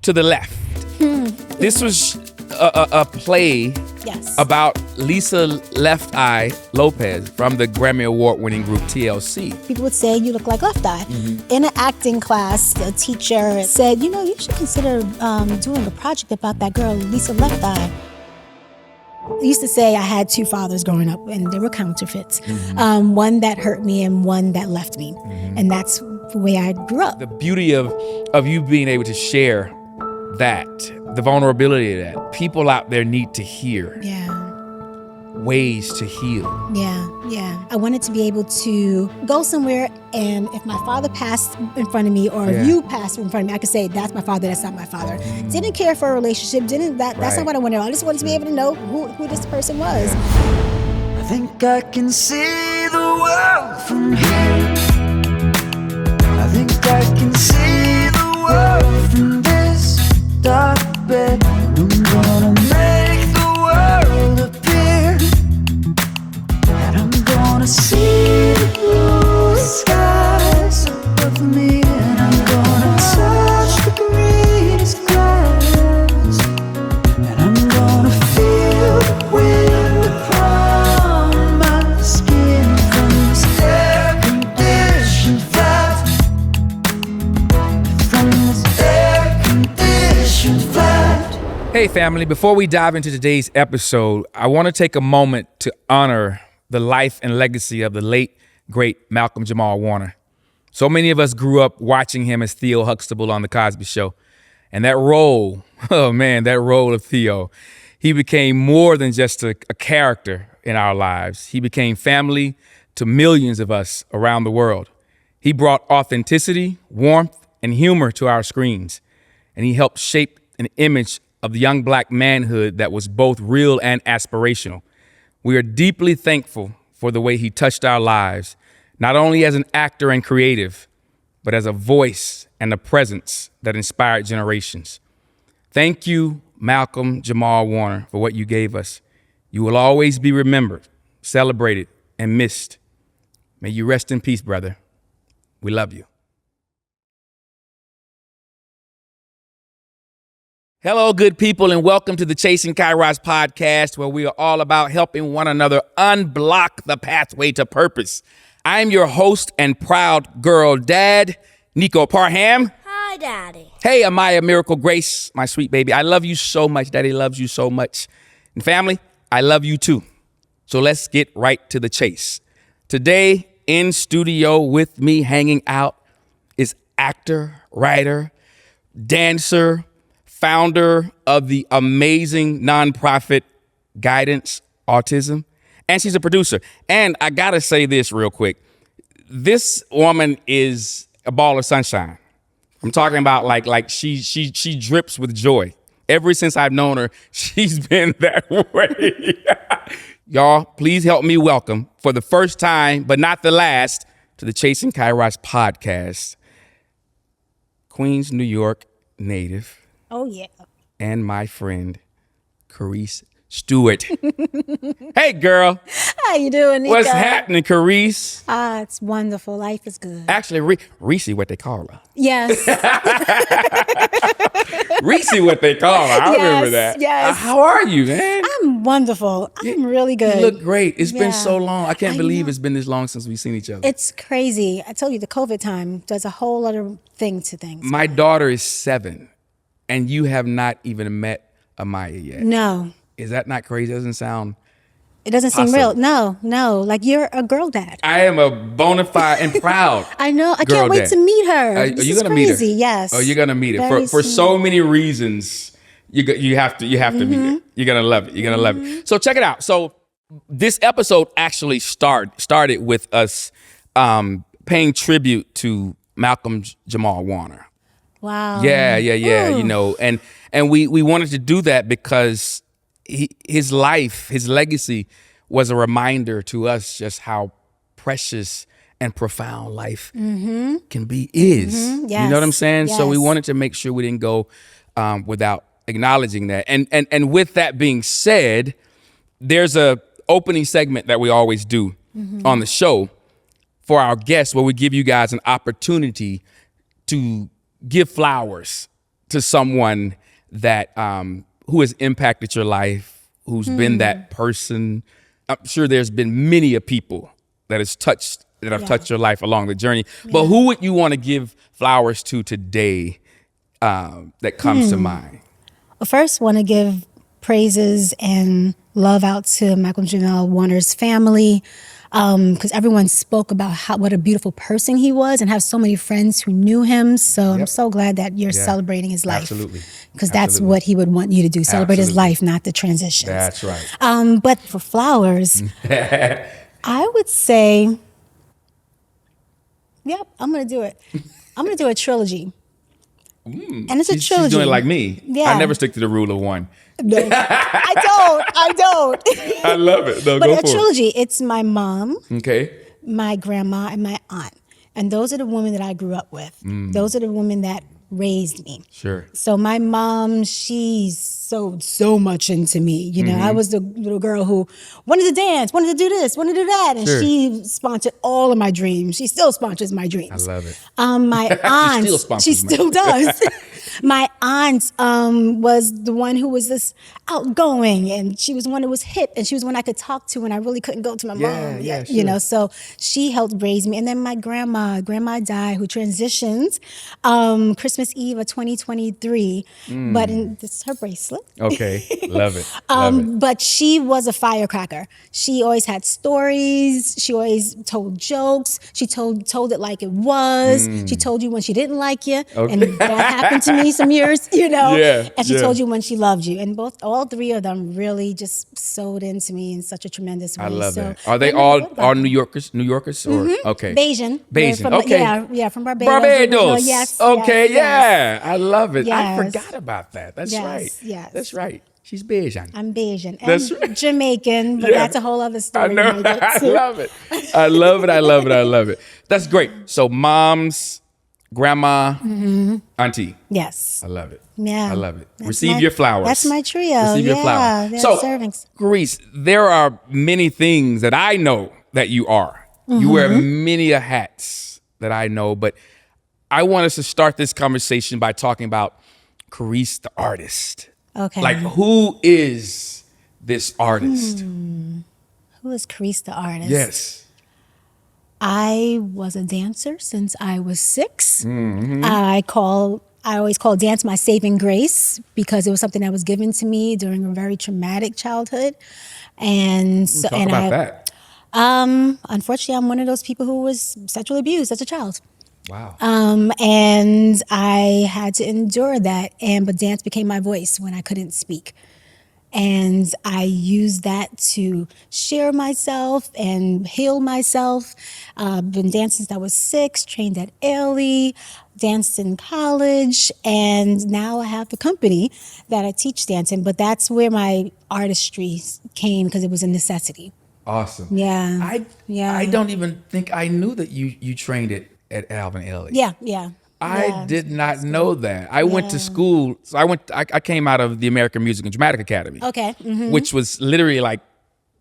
to the left. This was a play about Lisa Left Eye Lopes from the Grammy Award-winning group TLC. People would say you look like Left Eye. In an acting class, the teacher said, you should consider doing a project about that girl, Lisa Left Eye. I used to say I had two fathers growing up, and they were counterfeits. One that hurt me and one that left me. And that's the way I grew up. The beauty of you being able to share that, the vulnerability of that, people out there need to hear. Ways to heal. I wanted to be able to go somewhere, and if my father passed in front of me, or if you passed in front of me, I could say, that's my father, that's not my father. Didn't care for a relationship, that's not what I wanted. I just wanted to be able to know who this person was. I think I can see the world from here. I think I can see the world from this dark bed. I'm gonna make the world appear, and I'm gonna see the blue skies above me, and I'm gonna touch the greenest grass, and I'm gonna feel the wind upon my skin from this air-conditioned flat, from this air-conditioned flat. Hey family, before we dive into today's episode, I want to take a moment to honor the life and legacy of the late, great Malcolm Jamal Warner. So many of us grew up watching him as Theo Huxtable on The Cosby Show. And that role, that role of Theo, he became more than just a character in our lives. He became family to millions of us around the world. He brought authenticity, warmth, and humor to our screens. And he helped shape an image of the young black manhood that was both real and aspirational. We are deeply thankful for the way he touched our lives, not only as an actor and creative, but as a voice and a presence that inspired generations. Thank you, Malcolm Jamal Warner, for what you gave us. You will always be remembered, celebrated, and missed. May you rest in peace, brother. We love you. Hello, good people, and welcome to the Chasing Kairos podcast, where we are all about helping one another unblock the pathway to purpose. I'm your host and proud girl dad, Neko Parham. Hi, Daddy. Hey, Amaya Miracle Grace, my sweet baby. I love you so much. Daddy loves you so much. And family, I love you too. So let's get right to the chase. Today, in studio with me hanging out is actor, writer, dancer, founder of the amazing nonprofit Guidance Autism, and she's a producer. And I gotta say this real quick. This woman is a ball of sunshine. I'm talking about like she drips with joy. Ever since I've known her, she's been that way. Y'all, please help me welcome, for the first time, but not the last, to the Chasing Kairos podcast, Queens, New York native. Oh, yeah. And my friend, Kerisse Stewart. Hey, girl. How you doing, Neko? What's happening, Kerisse? It's wonderful. Life is good. Actually, Reese, what they call her. Yes. Reese, what they call her. I remember that. Yes. How are you, man? I'm wonderful. I'm really good. You look great. It's been so long. I can't believe know. it's been this long since we've seen each other. It's crazy. I told you, the COVID time does a whole other thing to things. My daughter is 7, and you have not even met Amaya yet. No. Is that not crazy? It doesn't sound... It doesn't seem real. No. Like, you're a girl dad. I am a bona fide and proud. I know. I girl can't wait dad. to meet her. Are This you is gonna meet her? crazy. Yes. Oh, you're gonna meet her Very for soon. so many reasons. You have to meet her. You're gonna love it. You're gonna love it. So check it out. So this episode actually started with us paying tribute to Malcolm Jamal Warner. Wow. Yeah. Ooh. You know, and we wanted to do that because his life, his legacy, was a reminder to us just how precious and profound life can be, is. Yes. You know what I'm saying? So we Yes. wanted to make sure we didn't go without acknowledging that. And with that being said, there's a opening segment that we always do on the show for our guests, where we give you guys an opportunity to give flowers to someone that who has impacted your life, who's been that person? I'm sure there's been many a people that have touched your life along the journey. But who would you want to give flowers to today that comes to mind? Well, first, want to give praises and love out to Malcolm Jamal Warner's family, because everyone spoke about what a beautiful person he was, and have so many friends who knew him. So I'm so glad that you're celebrating his life. Absolutely. Because that's what he would want you to do. Celebrate his life, not the transitions. That's right. But for flowers, I would say, I'm going to do it. I'm going to do a trilogy. And it's a trilogy. She's doing it like me. Yeah. I never stick to the rule of one. I don't. I love it. No, but go a for trilogy, it's my mom, Okay. my grandma, and my aunt. And those are the women that I grew up with. Those are the women that raised me. Sure. So my mom, she sewed so much into me. You know, I was the little girl who wanted to dance, wanted to do this, wanted to do that. And she sponsored all of my dreams. She still sponsors my dreams. I love it. My aunt, she still does. My aunt was the one who was this outgoing, and she was the one who was hip, and she was the one I could talk to when I really couldn't go to my mom. Yeah, You know, so she helped raise me. And then my grandma died, who transitioned Christmas Eve of 2023. But this is her bracelet. Okay, love it. Love it. But she was a firecracker. She always had stories. She always told jokes. She told it like it was. She told you when she didn't like you, and that happened to me some years, you know. And she told you when she loved you. And all three of them really just sewed into me in such a tremendous way. I love that. Are they all New Yorkers? Or okay, Bayesian. Bayesian. Okay. From Barbados. Barbados. Yes. Okay. Yes. I love it. I Yes. forgot about that. That's right. Yes. That's right. She's Bayesian. I'm Bayesian. And That's right. Jamaican, but that's a whole other story. I know. I love it. I love it. That's great. So mom's, grandma, auntie. Yes. I love it. Yeah. I love it. That's Receive my- your flowers. That's my trio. Receive your flowers. Yeah, So, servings. Kerisse, there are many things that I know that you are. You wear many a hats that I know, but I want us to start this conversation by talking about Kerisse the artist. Okay. Like, who is this artist? Who is Kerisse the artist? Yes. I was a dancer since I was 6. I always call dance my saving grace because it was something that was given to me during a very traumatic childhood. And so, Talk about that. Unfortunately, I'm one of those people who was sexually abused as a child. Wow. And I had to endure that. But dance became my voice when I couldn't speak. And I used that to share myself and heal myself. Been dancing since I was 6, trained at Ailey, danced in college, and now I have the company that I teach dancing. But that's where my artistry came because it was a necessity. Awesome. Yeah. I don't even think I knew that you trained it at Alvin Ailey. Yeah. I did not know that. I went to school. So I came out of the American Music and Dramatic Academy. Okay. Which was literally like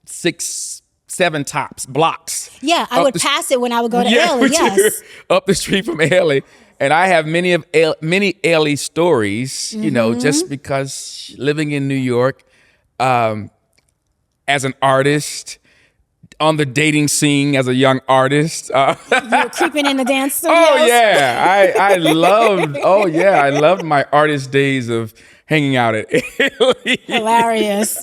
6, 7 blocks. Yeah, I would pass it when I would go to Ailey, yes. Up the street from Ailey. And I have many Ailey stories, you know, just because living in New York as an artist, on the dating scene as a young artist. You were creeping in the dance studios. Oh yeah, I loved my artist days of hanging out at Ailey. Hilarious.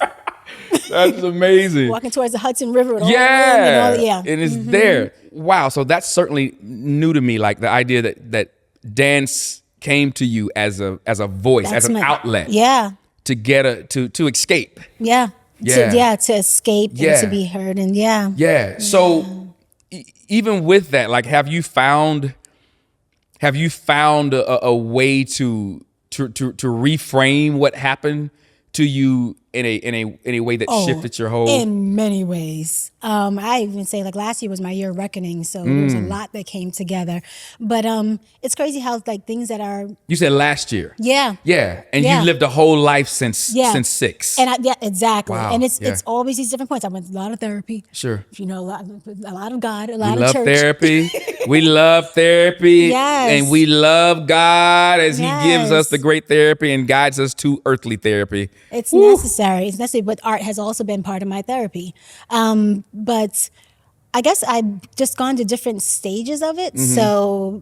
That's amazing. Walking towards the Hudson River with all the room and all and it's there. Wow, so that's certainly new to me, like the idea that dance came to you as a voice, as an outlet. Yeah. To get to escape. Yeah. Yeah. To escape and to be heard and Yeah. So even with that, like, have you found a way to reframe what happened to you a way that shifted your whole? In many ways. I even say like last year was my year of reckoning, so there was a lot that came together. But it's crazy how like things that are. You said last year. Yeah. Yeah, and Yeah. you lived a whole life since 6. And exactly. Wow. And it's Yeah. always these different points. I went to a lot of therapy. Sure. You know, a lot of God, a We lot of love church. therapy. We love therapy. Yes. And we love God as He gives us Yes. the great therapy and guides us to earthly therapy. It's necessary. It's necessary, but art has also been part of my therapy. But I guess I've just gone to different stages of it. So,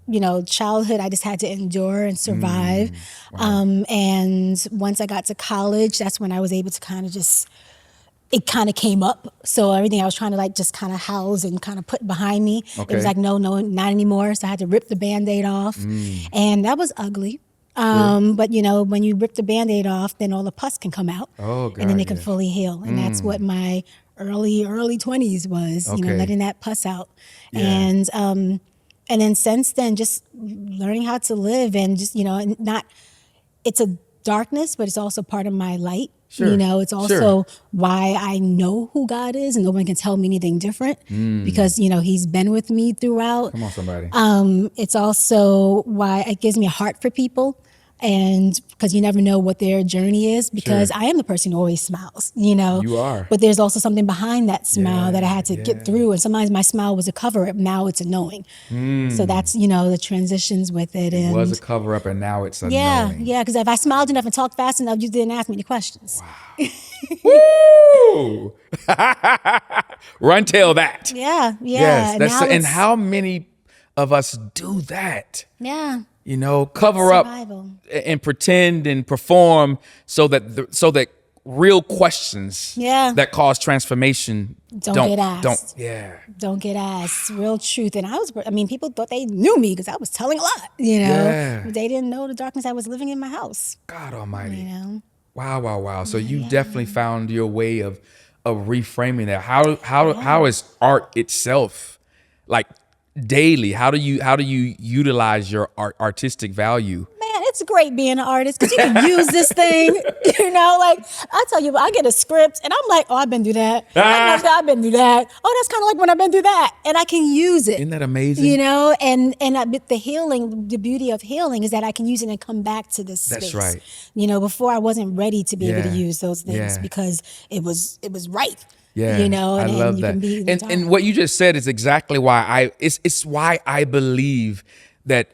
you know, childhood, I just had to endure and survive. And once I got to college, that's when I was able to kind of it kind of came up. So everything I was trying to like just kind of house and kind of put behind me, it was like, no, not anymore. So I had to rip the Band-Aid off. And that was ugly. But you know, when you rip the Band-Aid off, then all the pus can come out. Oh, God, and then it can yes. fully heal. And that's what my early 20s was, you know, Okay. letting that pus out. Yeah. And then since then, just learning how to live and just, you know, and not, it's a darkness, but it's also part of my light. Sure. You know, it's also Sure. why I know who God is and no one can tell me anything different because, you know, He's been with me throughout. Come on, somebody. It's also why it gives me a heart for people. And because you never know what their journey is, because I am the person who always smiles, you know. You are. But there's also something behind that smile that I had to Yeah. get through. And sometimes my smile was a cover up. Now it's a knowing. So that's, you know, the transitions with it. It And was a cover up and now it's a yeah, knowing. yeah. Because if I smiled enough and talked fast enough, you didn't ask me any questions. Woo! Run tell that. Yeah, yeah. Yes. And That's now and it's- how many of us do that? Yeah. You know, cover Survival. up and pretend and perform so that real questions that cause transformation Don't get asked. Don't Don't get asked. Real truth. And people thought they knew me because I was telling a lot, you know. Yeah. But they didn't know the darkness I was living in my house, God Almighty. you know. Wow. So you definitely found your way of reframing that. How is art itself like daily? How do you utilize your artistic value? Man, it's great being an artist because you can use this thing, you know. Like I tell you, I get a script and I'm like, oh, I've been through that. I've been through that. Oh, that's kind of like when I've been through that, and I can use it. Isn't that amazing? You know, and the healing, the beauty of healing is that I can use it and come back to this space. That's right. You know, before I wasn't ready to be able to Yeah. use those things Yeah. because it was right. Yeah, You know, I and love you that. can be in the dark. And what you just said is exactly why it's why I believe that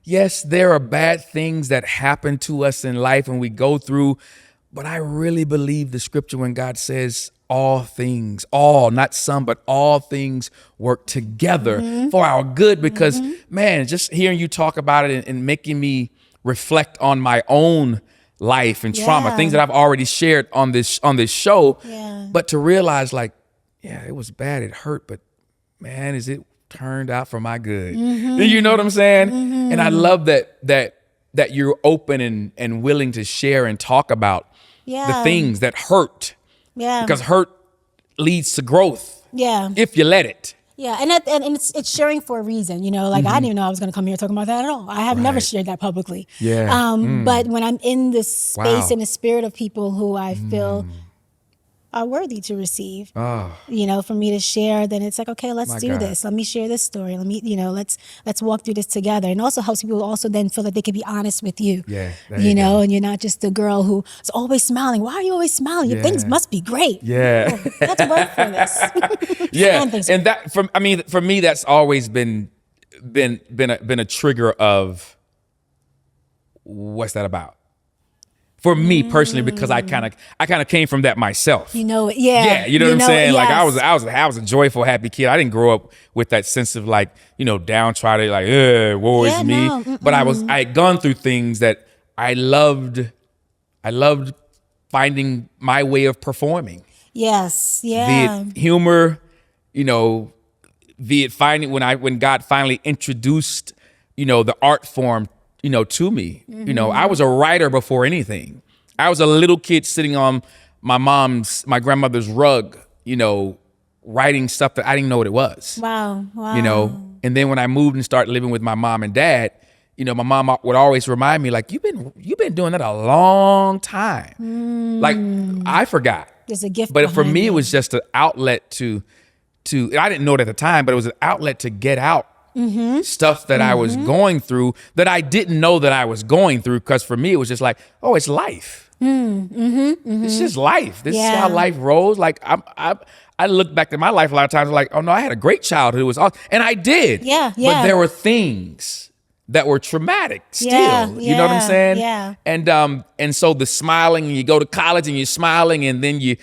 yes, there are bad things that happen to us in life and we go through, but I really believe the scripture when God says all things, not some, but all things work together for our good because man, just hearing you talk about it and making me reflect on my own life and trauma, Yeah. things that I've already shared on this show. Yeah. But to realize like, yeah, it was bad, it hurt, but man, is it turned out for my good. You know what I'm saying? And I love that you're open and willing to share and talk about the things that hurt. Yeah. Because hurt leads to growth Yeah. if you let it. Yeah, and it's sharing for a reason, you know. Like I didn't even know I was going to come here talking about that at all. I have never shared that publicly. Yeah. But when I'm in this space, Wow. in the spirit of people who I feel are worthy to receive, you know, for me to share, then it's like, okay, let's do God. this. Let me share this story. Let me, you know, let's walk through this together. And also helps people also then feel that they can be honest with you. Yeah, there You you know, go. and you're not just the girl who's always smiling. Why are you always smiling? Your things Yeah. must be great. Yeah. You have to work for this. Yeah. And things- And that for me, that's always been a trigger of what's that about? For me personally, because I kind of came from that myself. You know it. Yeah. Yeah, you know what I'm saying? Like yes. I was a joyful, happy kid. I didn't grow up with that sense of like, you know, downtrodden, like, woe is Yeah, me. no, But I had gone through things that I loved finding my way of performing. Yes. Be Yeah. it humor, you know, be it finding when God finally introduced, you know, the art form, you know, to me. You know, I was a writer before anything. I was a little kid sitting on my grandmother's rug, you know, writing stuff that I didn't know what it was. Wow. Wow. You know, and then when I moved and started living with my mom and dad, my mom would always remind me, like, you've been doing that a long time. Like, I forgot. There's a gift. But for me, behind it was just an outlet to I didn't know it at the time, but it was an outlet to get out stuff that I was going through that I didn't know that I was going through. Because for me, it was just like, oh, it's life. It's just life. This is how life rolls. Like, I look back at my life a lot of times, like, oh no, I had a great childhood. It was awesome. And I did. Yeah. But there were things that were traumatic still. You know what I'm saying? Yeah. And so the smiling, you go to college and you're smiling, and then you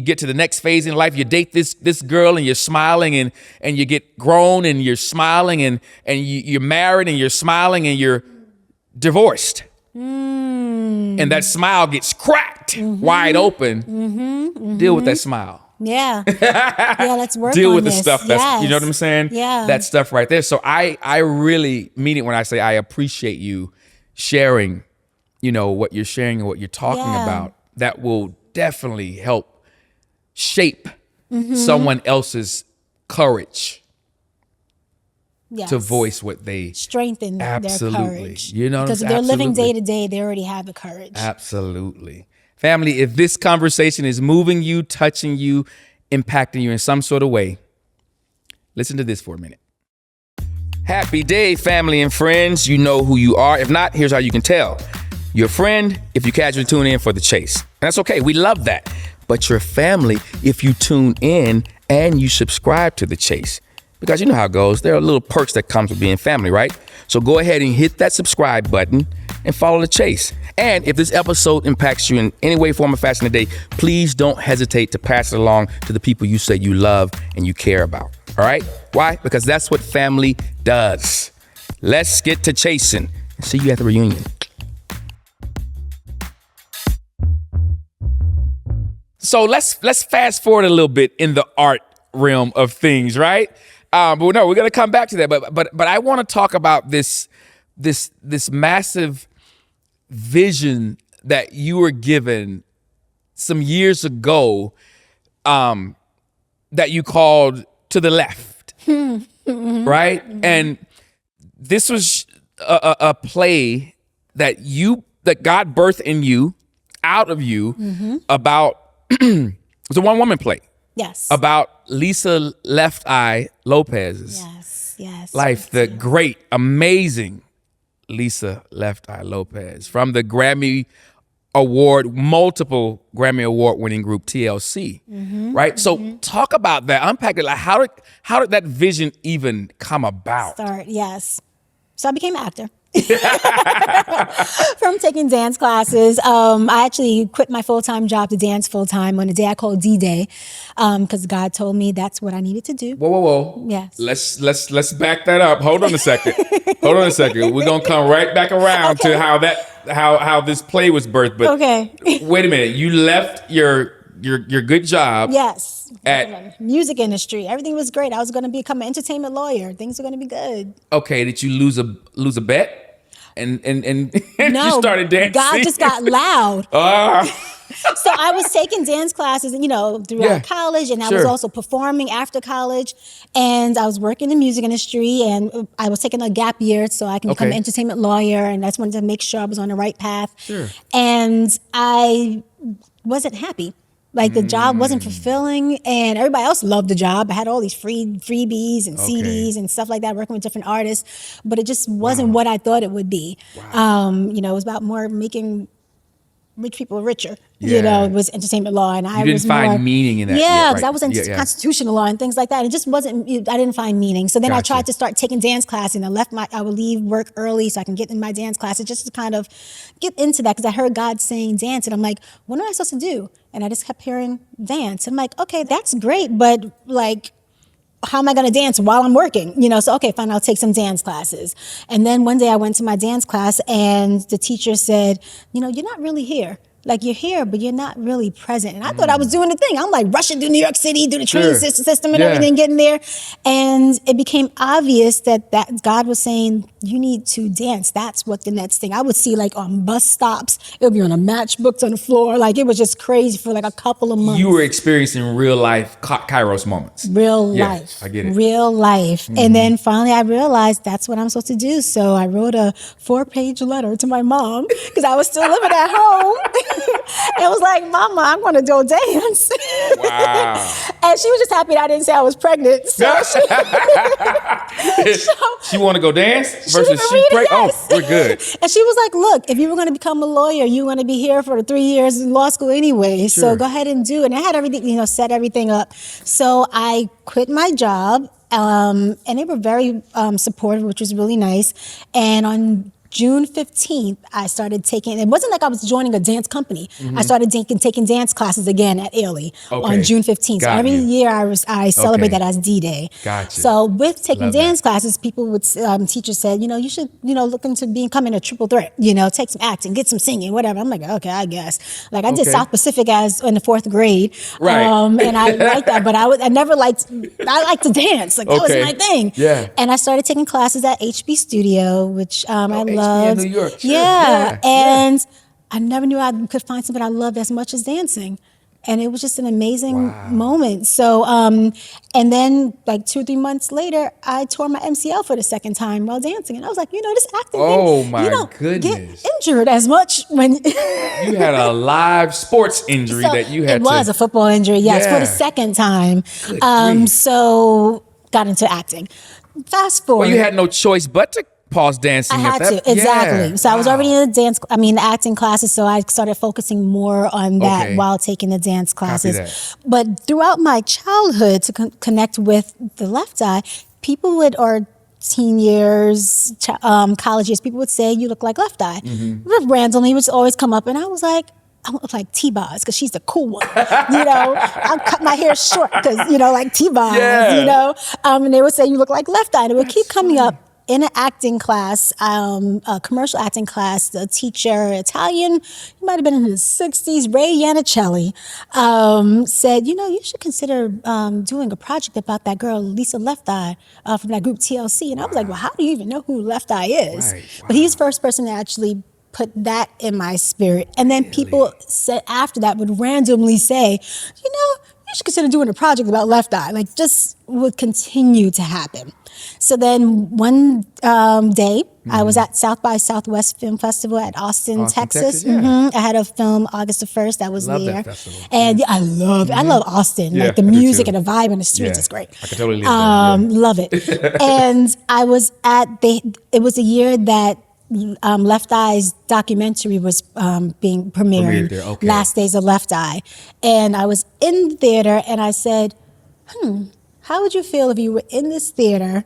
get to the next phase in life. You date this girl and you're smiling, and you get grown and you're smiling, and you're married and you're smiling, and you're divorced. And that smile gets cracked wide open. Deal with that smile. Yeah. Let's work Deal on with the this. stuff that's, you know what I'm saying? Yeah. That stuff right there. So I really mean it when I say I appreciate you sharing, what you're sharing and what you're talking about. That will definitely help shape someone else's courage to voice what they strengthen their courage. You know, because if they're living day to day, they already have the courage. Absolutely. Family, if this conversation is moving you, touching you, impacting you in some sort of way, listen to this for a minute. Happy day, family and friends. You know who you are. If not, here's how you can tell. You're a friend if you casually tune in for the chase. And that's okay. We love that. But you're family if you tune in and you subscribe to the chase. Because you know how it goes. There are little perks that comes with being family, right? So go ahead and hit that subscribe button and follow the chase. And if this episode impacts you in any way, form, or fashion today, please don't hesitate to pass it along to the people you say you love and you care about. All right? Why? Because that's what family does. Let's get to chasing. See you at the reunion. So let's fast forward a little bit in the art realm of things, right? But no, we're gonna come back to that. But I want to talk about this massive vision that you were given some years ago, that you called To the Left, right? And this was a play that God birthed in you, out of you, about it was a one-woman play. Yes. About Lisa Left Eye Lopes's life, the great, amazing Lisa Left Eye Lopes from the multiple Grammy Award winning group TLC, right? So talk about that, unpack it. Like how did that vision even come about? So I became an actor. From taking dance classes. I actually quit my full-time job to dance full-time on a day I called D-Day, because God told me that's what I needed to do. Whoa. Yes. Let's back that up. Hold on a second. We're gonna come right back around to how this play was birthed. But okay. Wait a minute. You left your good job. Yes. At music industry. Everything was great. I was going to become an entertainment lawyer. Things were going to be good. Okay. Did you lose a bet? And No, you started dancing? God just got loud. So I was taking dance classes, throughout college, and I was also performing after college, and I was working in the music industry, and I was taking a gap year so I can become an entertainment lawyer, and I just wanted to make sure I was on the right path. Sure. And I wasn't happy. Like the job wasn't fulfilling, and everybody else loved the job. I had all these freebies and CDs and stuff like that, working with different artists, but it just wasn't what I thought it would be. Wow. It was about more making rich people richer. It was entertainment law, and I didn't find meaning in that. Yeah, because I was in constitutional law and things like that. It just wasn't. I didn't find meaning. So then I tried to start taking dance classes, and I would leave work early so I can get in my dance classes just to kind of get into that, because I heard God saying dance, and I'm like, what am I supposed to do? And I just kept hearing dance. I'm like, okay, that's great, but like, how am I going to dance while I'm working? So, okay, fine, I'll take some dance classes. And then one day I went to my dance class, and the teacher said, you're not really here. Like you're here, but you're not really present. And I thought I was doing the thing. I'm like rushing through New York City, through the train system and everything, getting there. And it became obvious that God was saying, you need to dance. That's what the next thing. I would see like on bus stops, it would be on a matchbook on the floor. Like it was just crazy for like a couple of months. You were experiencing real life Kairos moments. Real life. I get it. Real life. And then finally I realized that's what I'm supposed to do. So I wrote a 4-page letter to my mom because I was still living at home. It was like, Mama, I'm going to go dance. Wow. And she was just happy that I didn't say I was pregnant. So she want to go dance versus she pregnant. Oh, we're good. And she was like, look, if you were going to become a lawyer, you were going to be here for the 3 years in law school anyway. Sure. So go ahead and do it. And I had everything, set everything up. So I quit my job. And they were very supportive, which was really nice. And on June 15th, I started taking, it wasn't like I was joining a dance company. I started taking dance classes again at Ailey on June 15th. So every year I celebrate that as D-Day. Gotcha. So with taking dance classes, people would, teachers said, you should, look into becoming a triple threat, take some acting, get some singing, whatever. I'm like, okay, I guess. Like I did South Pacific as in the 4th grade. Right. And I liked that, but I liked to dance. Like that was my thing. Yeah. And I started taking classes at HB Studio, which I loved. New York. Sure. Yeah. And I never knew I could find something I loved as much as dancing. And it was just an amazing moment. So, and then like 2 or 3 months later, I tore my MCL for the second time while dancing. And I was like, this acting thing, you don't get injured as much when you had a live sports injury that you had. It was a football injury, yes, for the second time. So got into acting. Fast forward. Well, you had no choice but to pause dancing. I had to, exactly. So I was already in the acting classes, so I started focusing more on that while taking the dance classes. But throughout my childhood, to connect with the left eye, people would, or teen years, college years, people would say, you look like left eye. Randomly, it would always come up, and I was like, I look like T-Boz because she's the cool one. I'll cut my hair short because, like T-Boz, and they would say, you look like left eye. And it would keep coming up. In an acting class, a commercial acting class, the teacher, Italian, he might have been in his 60s, Ray Yannicelli, said, you should consider doing a project about that girl, Lisa Left Eye, from that group TLC. And I was like, well, how do you even know who Left Eye is? But he's the first person to actually put that in my spirit. And then people said after that would randomly say, you should consider doing a project about Left Eye. Like, just would continue to happen. So then one day, I was at South by Southwest Film Festival at Austin, Texas. I had a film August the 1st that was love there. That festival. And I love Austin. Like the music and the vibe and the streets is great. I can totally live there. Love it. And I was it was a year that Left Eye's documentary was being premiered there. Last Days of Left Eye. And I was in the theater and I said, how would you feel if you were in this theater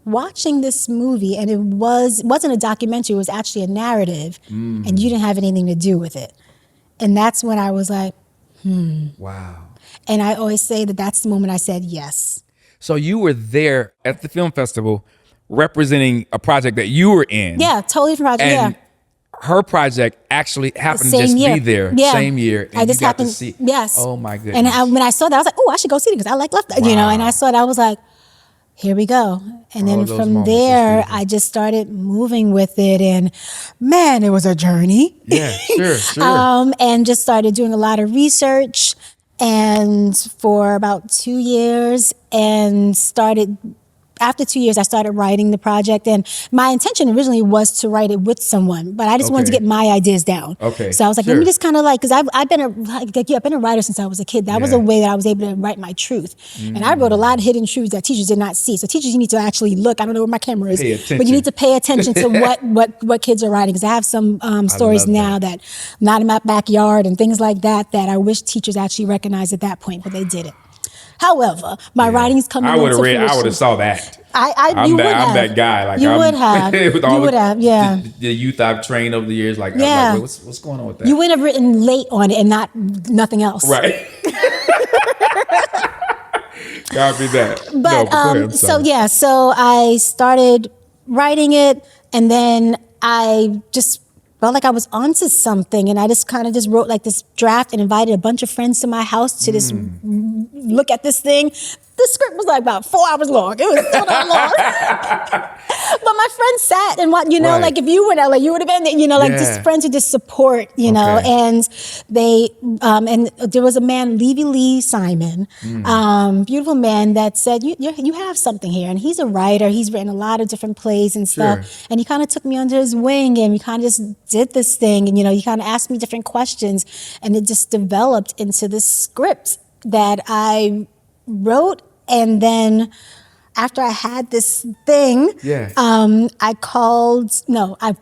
watching this movie and it wasn't a documentary, it was actually a narrative and you didn't have anything to do with it? And that's when I was like, Wow. And I always say that that's the moment I said yes. So you were there at the film festival representing a project that you were in. Yeah, totally different project, and her project actually happened to just be there, same year. And I just happened to see. Yes. Oh my goodness. And when I saw that, I was like, oh, I should go see it because I like Left Eye, and I saw it, I was like, here we go. And then from there, I just started moving with it. And man, it was a journey. Yeah, sure. And just started doing a lot of research and for about 2 years and after 2 years, I started writing the project, and my intention originally was to write it with someone, but I just wanted to get my ideas down. So I was like, let me just kind of because I've been a writer since I was a kid. That was a way that I was able to write my truth. And I wrote a lot of hidden truths that teachers did not see. So teachers, you need to actually look. I don't know where my camera is, but you need to pay attention to what kids are writing, because I have some stories now that not in my backyard and things like that I wish teachers actually recognized at that point, but they didn't. However, my writing's coming into fruition. I would have saw that. I'm that guy. Like you would have. The youth I've trained over the years. Like, I'm like, what's going on with that? You would have written late on it and nothing else. Right. Copy that. But so I started writing it, and then I just felt like I was onto something, and I just kind of just wrote like this draft and invited a bunch of friends to my house to just look at this thing. The script was like about 4 hours long. It was so damn long. But my friends sat and what, Right. like if you were in LA, you would have been, just friends who just support, know, Okay. and they, and there was a man, Lee Simon, beautiful man that said, you have something here. And he's a writer. He's written a lot of different plays and stuff. Sure. And he kind of took me under his wing, and we kind of just did this thing. And, he kind of asked me different questions, and it just developed into this script that I wrote. And then after I had this thing, I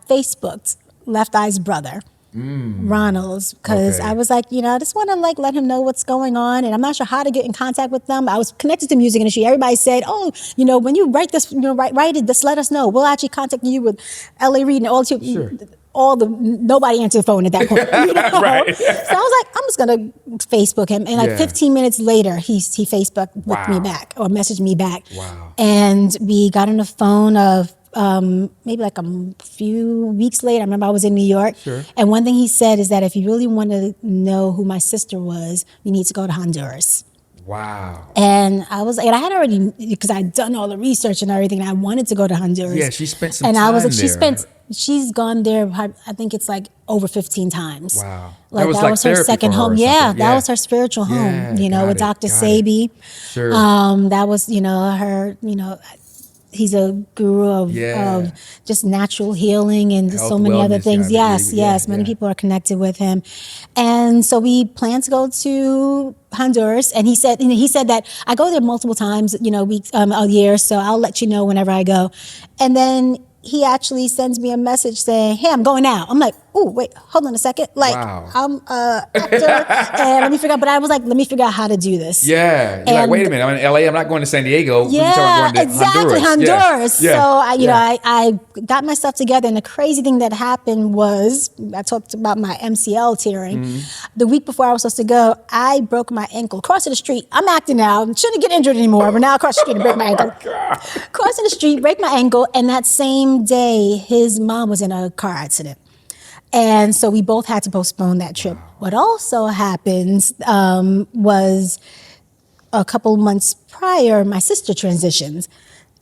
Facebooked Left Eye's brother, Ronald's, because I was like, I just want to like let him know what's going on, and I'm not sure how to get in contact with them. I was connected to the music industry. Everybody said, oh, when you write this, write it, just let us know. We'll actually contact you with L.A. Reid and all two. Sure. Nobody answered the phone at that point. Right. So I was like, I'm just gonna Facebook him, and like 15 minutes later, he Facebooked with me back or messaged me back. Wow. And we got on the phone of maybe like a few weeks later. I remember I was in New York, and one thing he said is that if you really want to know who my sister was, you need to go to Honduras. Wow. And I was, and I had already, because I'd done all the research and everything, and I wanted to go to Honduras. Yeah, she spent some and time I was like, there. she's gone there, I think it's like over 15 times. Wow. Like that was her therapy second for her home. or Yeah, something. that was her spiritual home, with Dr. Sabi. Sure. That was, her, he's a guru of just natural healing and just Health, so many other wellness, things. Yes. Many yeah. people are connected with him. And so we planned to go to Honduras, and he said that I go there multiple times, weeks, a year, so I'll let you know whenever I go. And then he actually sends me a message saying, hey, I'm going out. I'm like, oh, wait, hold on a second. Like, Wow. I'm an actor, and let me figure out, but I was like, let me figure out how to do this. Yeah. You're like, wait a minute, I'm in LA, I'm not going to San Diego. Yeah, You're talking about going to exactly, Honduras. Yeah. So, I got myself together, and the crazy thing that happened was, I talked about my MCL tearing. The week before I was supposed to go, I broke my ankle. Crossing the street, I'm acting now, shouldn't get injured anymore, but now I cross the street and break my ankle. Crossing the street, break my ankle, and that same day, his mom was in a car accident. And so we both had to postpone that trip. Wow. What also happened was a couple months prior, my sister transitioned.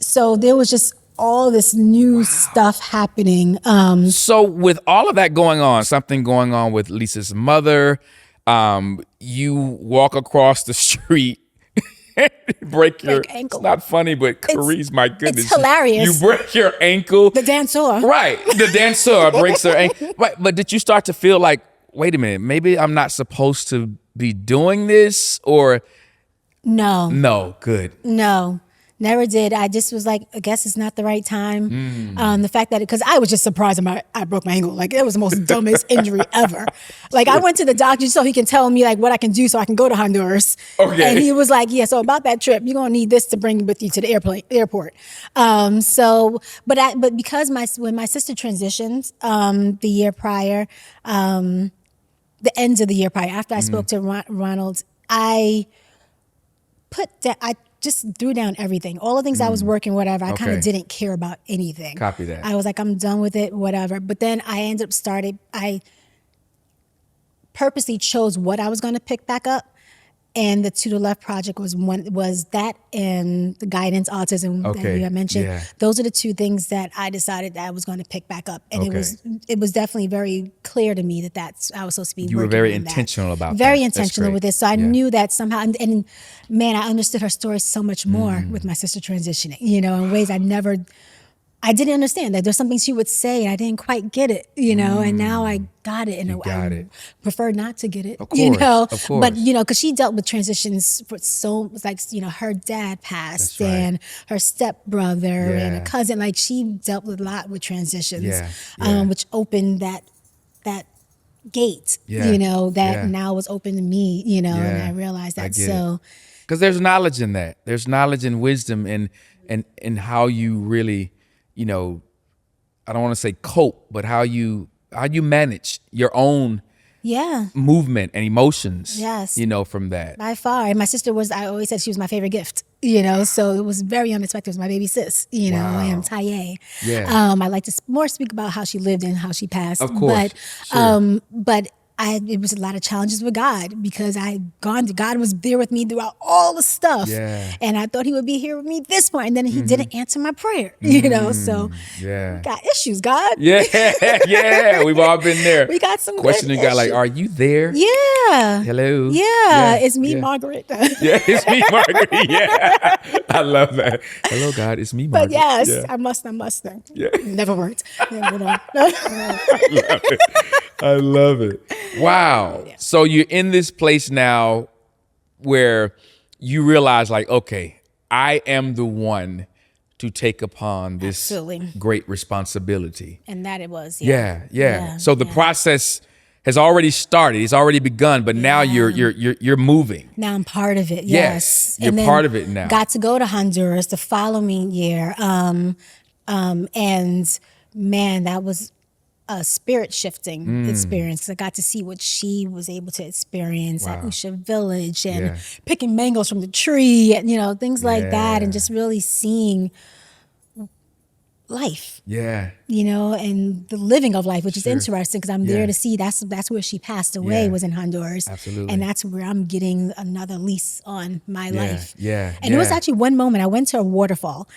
So there was just all this new stuff happening. So with all of that going on, something going on with Lisa's mother, you walk across the street, break your ankle. It's not funny, but Kerisse, my goodness. It's hilarious. You break your ankle. The dancer. Right. The dancer breaks her ankle. Right. But did you start to feel like, wait a minute, maybe I'm not supposed to be doing this? Or No, good. No, never did. I just was like, I guess it's not the right time. The fact that, because I was just surprised I broke my ankle. Like, it was the most dumbest injury ever. Like, I went to the doctor so he can tell me like what I can do so I can go to Honduras. Okay. And he was like, yeah, so about that trip, you're gonna need this to bring with you to the airport. But because when my sister transitioned the year prior, the ends of the year prior, after I spoke to Ronald, I just threw down everything. All the things I was working, whatever, I kind of didn't care about anything. Copy that. I was like, I'm done with it, whatever. But then I purposely chose what I was going to pick back up. And the To the Left project was that, and the guidance autism that you had mentioned. Yeah. Those are the two things that I decided that I was going to pick back up. And it was definitely very clear to me that I was supposed to be You were working very on intentional about that. Very That's intentional great. with this. So I Yeah. knew that somehow, and man, I understood her story so much more with my sister transitioning, in ways I didn't understand. That there's something she would say and I didn't quite get it, and now I got it, and I prefer not to get it, Of course. But because she dealt with transitions for her dad passed, That's right. and her stepbrother and a cousin. Like, she dealt with a lot with transitions, which opened that gate, that now was open to me, and I realized that. Because there's knowledge in that. There's knowledge and wisdom in how you really, I don't want to say cope, but how you manage your own movement and emotions. Yes. From that. By far. And my sister I always said she was my favorite gift. You know, so it was very unexpected. It was my baby sis, you know, Wow. Taye. Yeah. I like to more speak about how she lived and how she passed. Of course, But, sure. but it was a lot of challenges with God because God was there with me throughout all the stuff. Yeah. And I thought he would be here with me this point. And then he didn't answer my prayer, you know, so Yeah. got issues, God. Yeah, yeah, we've all been there. We got some good questioning God, like, issues. are you there? Yeah. Hello? Yeah. It's me, yeah. Margaret. Yeah, it's me, Margaret. Yeah, I love that. Hello, God, it's me, Margaret. But yes, Yeah. I must. Yeah. Never worked. Yeah, I love it. Wow. So you're in this place now where you realize, like, okay, I am the one to take upon this Absolutely. great responsibility. And that it was. Yeah. So the process has already started. It's already begun, but now you're moving. Now I'm part of it. Yes, you're And then part of it now. Got to go to Honduras the following year. And man, that was a spirit shifting experience. I got to see what she was able to experience at Usha Village and picking mangoes from the tree and, you know, things like that. And just really seeing life. Yeah. You know, and the living of life, which is interesting because I'm there to see that's where she passed away was in Honduras. Absolutely. And that's where I'm getting another lease on my life. Yeah. And it was actually one moment I went to a waterfall,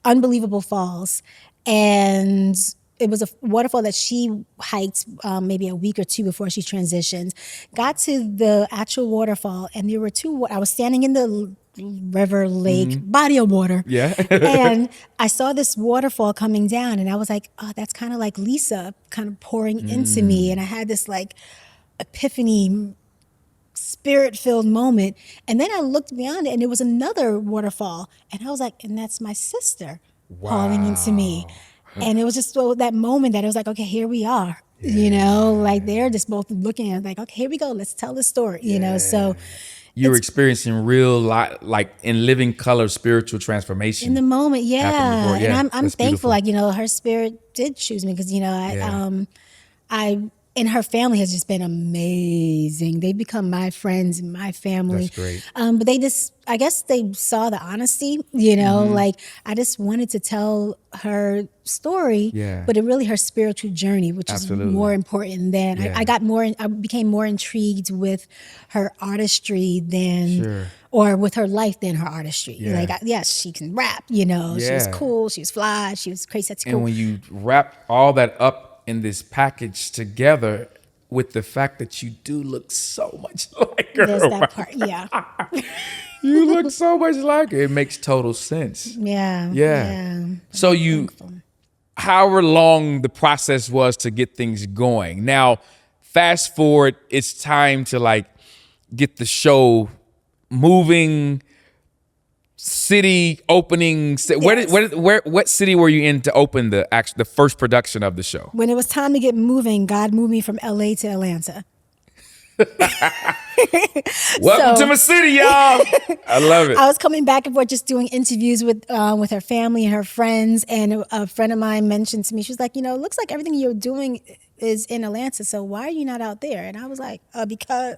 Unbelievable Falls. And it was a waterfall that she hiked maybe a week or two before she transitioned. Got to the actual waterfall and there were I was standing in the river, lake, body of water. Yeah. And I saw this waterfall coming down and I was like, oh, that's kind of like Lisa kind of pouring into me. And I had this like epiphany, spirit-filled moment. And then I looked beyond it and it was another waterfall. And I was like, and that's my sister calling into me. And it was just that moment that it was like, okay, here we are. You know, like they're just both looking at it like, okay, here we go. Let's tell the story, you know? So you were experiencing real, like in living color, spiritual transformation. in the moment, happened before. And I'm That's thankful, beautiful. like, you know, her spirit did choose me because, you know, I and her family has just been amazing. They've become my friends and my family. That's great. But they just, I guess they saw the honesty, you know, like I just wanted to tell her story, but it really her spiritual journey, which Absolutely. is more important than, I became more intrigued with her artistry than, or with her life than her artistry. Yeah. Like, yes, she can rap, you know, she was Yeah. cool, she was fly, she was crazy, that's And cool. when you wrap all that up in this package together with the fact that you do look so much like her. There's that part, yeah. You look so much like her. It makes total sense. Yeah. So however long the process was to get things going. Now, fast forward, it's time to like get the show moving. City opening. What city were you in to open the first production of the show? When it was time to get moving, God moved me from LA to Atlanta. Welcome to my city, y'all. I love it. I was coming back and forth just doing interviews with her family and her friends. And a friend of mine mentioned to me, she was like, you know, it looks like everything you're doing is in Atlanta. So why are you not out there? And I was like, because...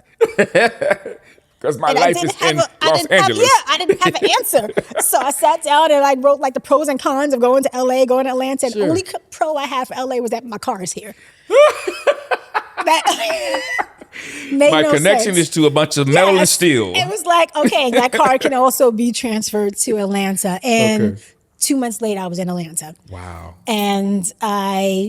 Because my life is in Los Angeles. I didn't have an answer. So I sat down and I wrote like the pros and cons of going to LA, going to Atlanta. And the only pro I have for LA was that my car is here. That made My no connection sense. is to a bunch of metal and steel. It was like, okay, that car can also be transferred to Atlanta. And 2 months later, I was in Atlanta. Wow. And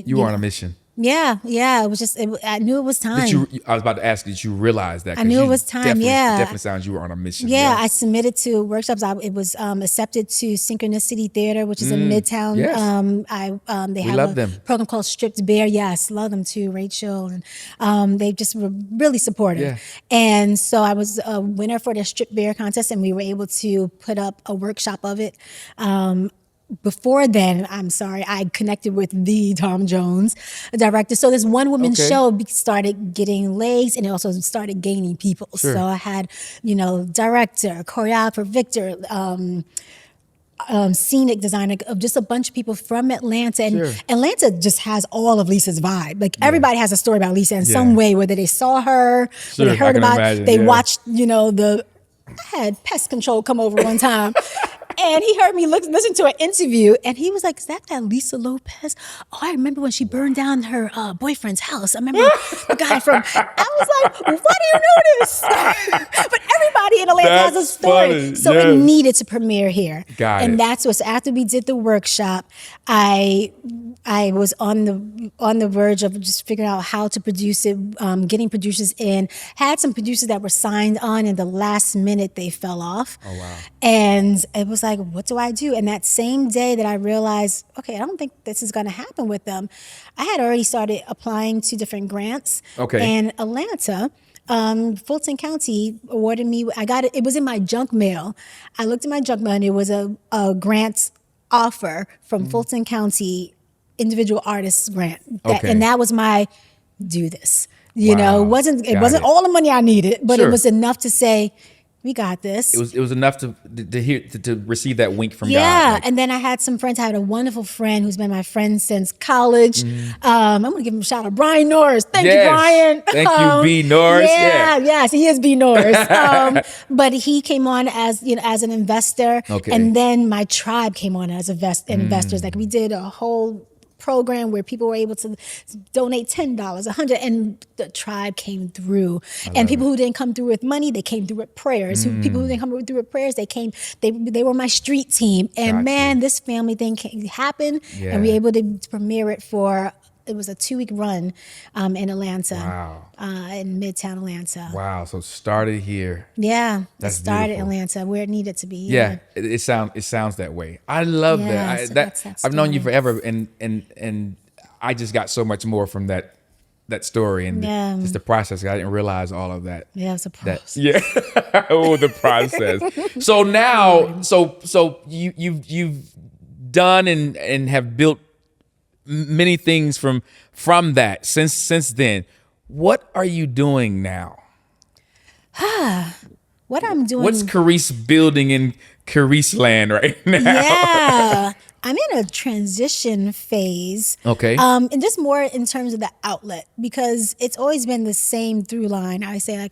You were on a mission. Yeah. It was just, I knew it was time. I was about to ask, did you realize that? I knew it was time, Definitely sounds you were on a mission. Yeah, I submitted to workshops. It was accepted to Synchronicity Theater, which is in Midtown. Yes. They We have love a them. program called Stripped Bare. Yes, love them too, Rachel. And they just were really supportive. Yeah. And so I was a winner for the Stripped Bare contest, and we were able to put up a workshop of it. Before then, I connected with the Tom Jones director. So this one woman show started getting legs and it also started gaining people. So I had, director, choreographer, Victor, scenic designer, of just a bunch of people from Atlanta. And Atlanta just has all of Lisa's vibe. Like everybody has a story about Lisa in some way, whether they saw her, whether they heard about it, they watched, I had pest control come over one time. And he heard me listen to an interview, and he was like, "Is that Lisa Lopes? Oh, I remember when she burned down her boyfriend's house. I remember the guy from." I was like, "Why do you know this?" But everybody in Atlanta has a That's story, funny. so Yes. it needed to premiere here. Got and it. that's what's after we did the workshop. I was on the verge of just figuring out how to produce it, getting producers in. Had some producers that were signed on, and the last minute they fell off. Oh, wow. And it was like, what do I do? And that same day that I realized, okay, I don't think this is going to happen with them, I had already started applying to different grants. Okay. And Atlanta, Fulton County awarded me, I got it, it was in my junk mail. I looked in my junk mail and it was a grant offer from Fulton County individual artists grant. Okay. And that was my, do this. You Wow. know, it wasn't Got it. all the money I needed, but Sure. it was enough to say, we got this. It was enough to hear to receive that wink from God. Yeah, Like, and then I had some friends. I had a wonderful friend who's been my friend since college. I'm gonna give him a shout out, Brian Norris. Thank you, Yes. Brian. Thank you, B. Norris. Yeah. Yes, he is B. Norris. But he came on as as an investor, Okay. and then my tribe came on as investors. Like we did a whole program where people were able to donate $10, $100, and the tribe came through. And people who didn't come through with money, they came through with prayers. People who didn't come through with prayers, they were my street team. And Gotcha. man, this family thing happened, Yeah. and we were able to premiere it for. It was a 2-week run in Atlanta, Wow. in Midtown Atlanta. Wow. So started here. Yeah, That's it started beautiful. Atlanta where it needed to be. Yeah, it sounds that way. I love Yeah, that. so That that's I've known you story. forever, and I just got so much more from that story and Yeah. just the process. I didn't realize all of that. Yeah, it was a process. Yeah. Oh, the process. So now, so you've done and have built many things from that since then. What are you doing now? What I'm doing. What's Kerisse building in Kerisse land right now? Yeah. I'm in a transition phase. Okay. And just more in terms of the outlet, because it's always been the same through line. I say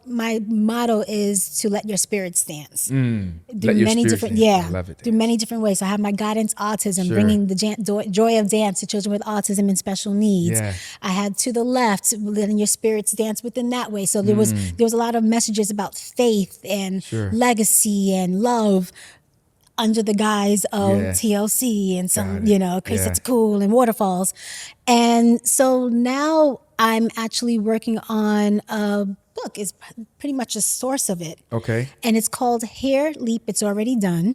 my motto is to let your spirits dance. Through Let your many spirits different, dance. I love it, through many different ways. So I have my guidance autism, Sure. bringing the joy of dance to children with autism and special needs. Yeah. I had to the left, letting your spirits dance within that way. So there was a lot of messages about faith and Sure. legacy and love under the guise of Yeah. TLC and some, Got it. Chris, Yeah. it's cool, and waterfalls. And so now I'm actually working on a book. It's pretty much a source of it. Okay. And it's called Hair Leap, It's Already Done.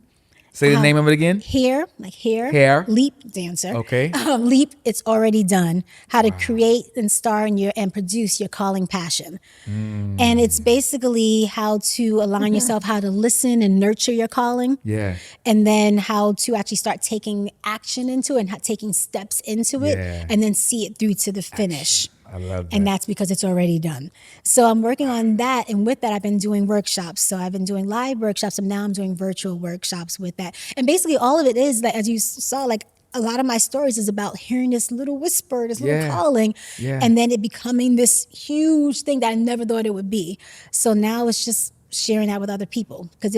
Say the name of it again. Hair, like hair. Hair. Leap, dancer. Okay. Leap, it's already done. How to create and star in and produce your calling passion. And it's basically how to align yourself, how to listen and nurture your calling. Yeah. And then how to actually start taking action into it and taking steps into it, Yeah. and then see it through to the finish. I love that. And that's because it's already done. So I'm working on that. And with that, I've been doing workshops. So I've been doing live workshops, and now I'm doing virtual workshops with that. And basically all of it is that, as you saw, like a lot of my stories is about hearing this little whisper, this little Yeah. calling, Yeah. and then it becoming this huge thing that I never thought it would be. So now it's just sharing that with other people, because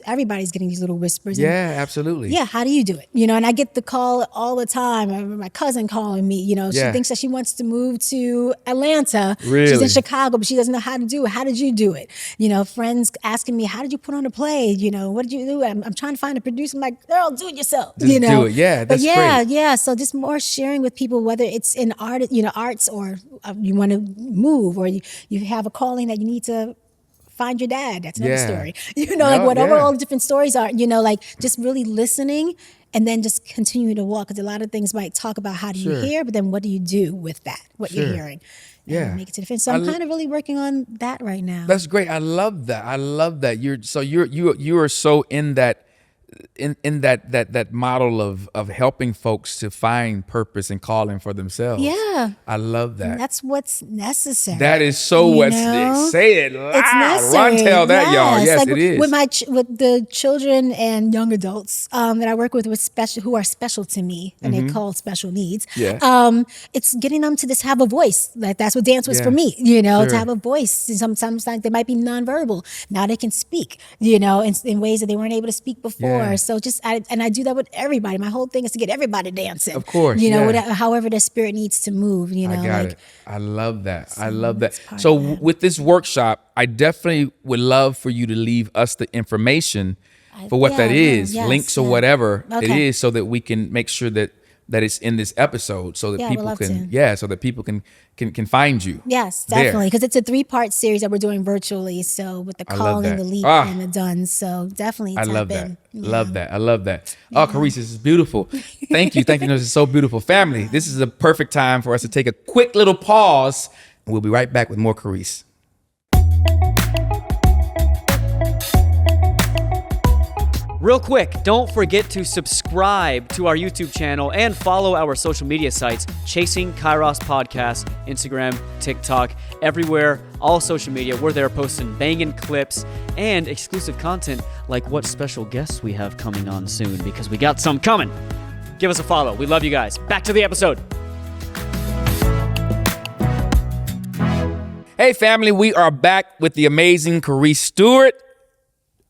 everybody's getting these little whispers. And Yeah, absolutely. yeah, how do you do it? And I get the call all the time. I remember my cousin calling me, she Yeah. thinks that she wants to move to Atlanta. She's Really? in Chicago, but she doesn't know how to do it. How did you do it? Friends asking me, how did you put on a play? What did you do? I'm trying to find a producer. I'm like, girl, do it yourself. Just do it. Yeah, that's great. Yeah. So just more sharing with people, whether it's in arts, or you want to move, or you have a calling that you need to find your dad. That's another Yeah. story. No, Whatever yeah. all the different stories are, just really listening, and then just continue to walk. Because a lot of things might talk about how do you Sure. hear, but then what do you do with that, what Sure. you're hearing? And Yeah. make it to the finish. So I'm kind of really working on that right now. That's great. I love that. You're so in that in that model of helping folks to find purpose and calling for themselves. Yeah. I love that. And that's what's necessary. That is so you what's know? say it loud. It's necessary. Run tell that, y'all. Yes, like it is. With the children and young adults that I work with who are special to me, and they call special needs. Yeah. It's getting them to just have a voice. Like that's what dance was Yeah. for me. You know, Sure. to have a voice. Sometimes like they might be nonverbal. Now they can speak. You know, in ways that they weren't able to speak before. Yeah. So I do that with everybody. My whole thing is to get everybody dancing. Of course, You know, yeah. whatever, however their spirit needs to move. You know, I got like it. I love that. I love that. it's part So of that. with this workshop, I definitely would love for you to leave us the information for what yeah, that I is, will. Yes, links or yeah. whatever it Okay. is, so that we can make sure that it's in this episode, so that Yeah, I would people love can, to. so that people can find you. Yes, there. definitely. Because it's a 3-part series that we're doing virtually. So with the love calling, that. the leap, Ah. and the done. So definitely I tap love that. in. Love that. I love that. Oh, Kerisse, this is beautiful. Thank you. Thank you. This is so beautiful. Family, this is a perfect time for us to take a quick little pause. We'll be right back with more Kerisse. Real quick, don't forget to subscribe to our YouTube channel and follow our social media sites, Chasing Kairos Podcast, Instagram, TikTok, everywhere, all social media. We're there posting banging clips and exclusive content like what special guests we have coming on soon, because we got some coming. Give us a follow. We love you guys. Back to the episode. Hey, family, we are back with the amazing Kerisse Stewart.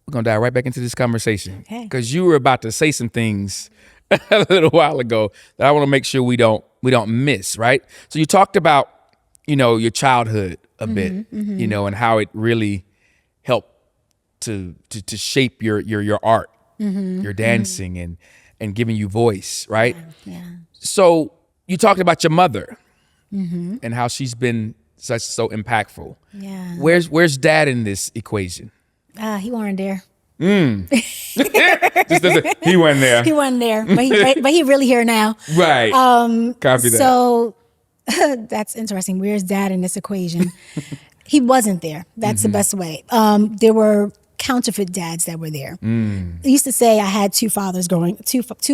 We're going to dive right back into this conversation Okay. because you were about to say some things a little while ago that I want to make sure we don't miss, right? So you talked about, your childhood a bit, and how it really helped to shape your art, your dancing and giving you voice, right? Yeah. So you talked about your mother and how she's been so impactful. Yeah. Where's dad in this equation? He weren't there. Just he went there. He wasn't there, but he really here now. Right. Copy that. So that's interesting. Where's dad in this equation? He wasn't there. That's the best way. There were counterfeit dads that were there. I used to say I had two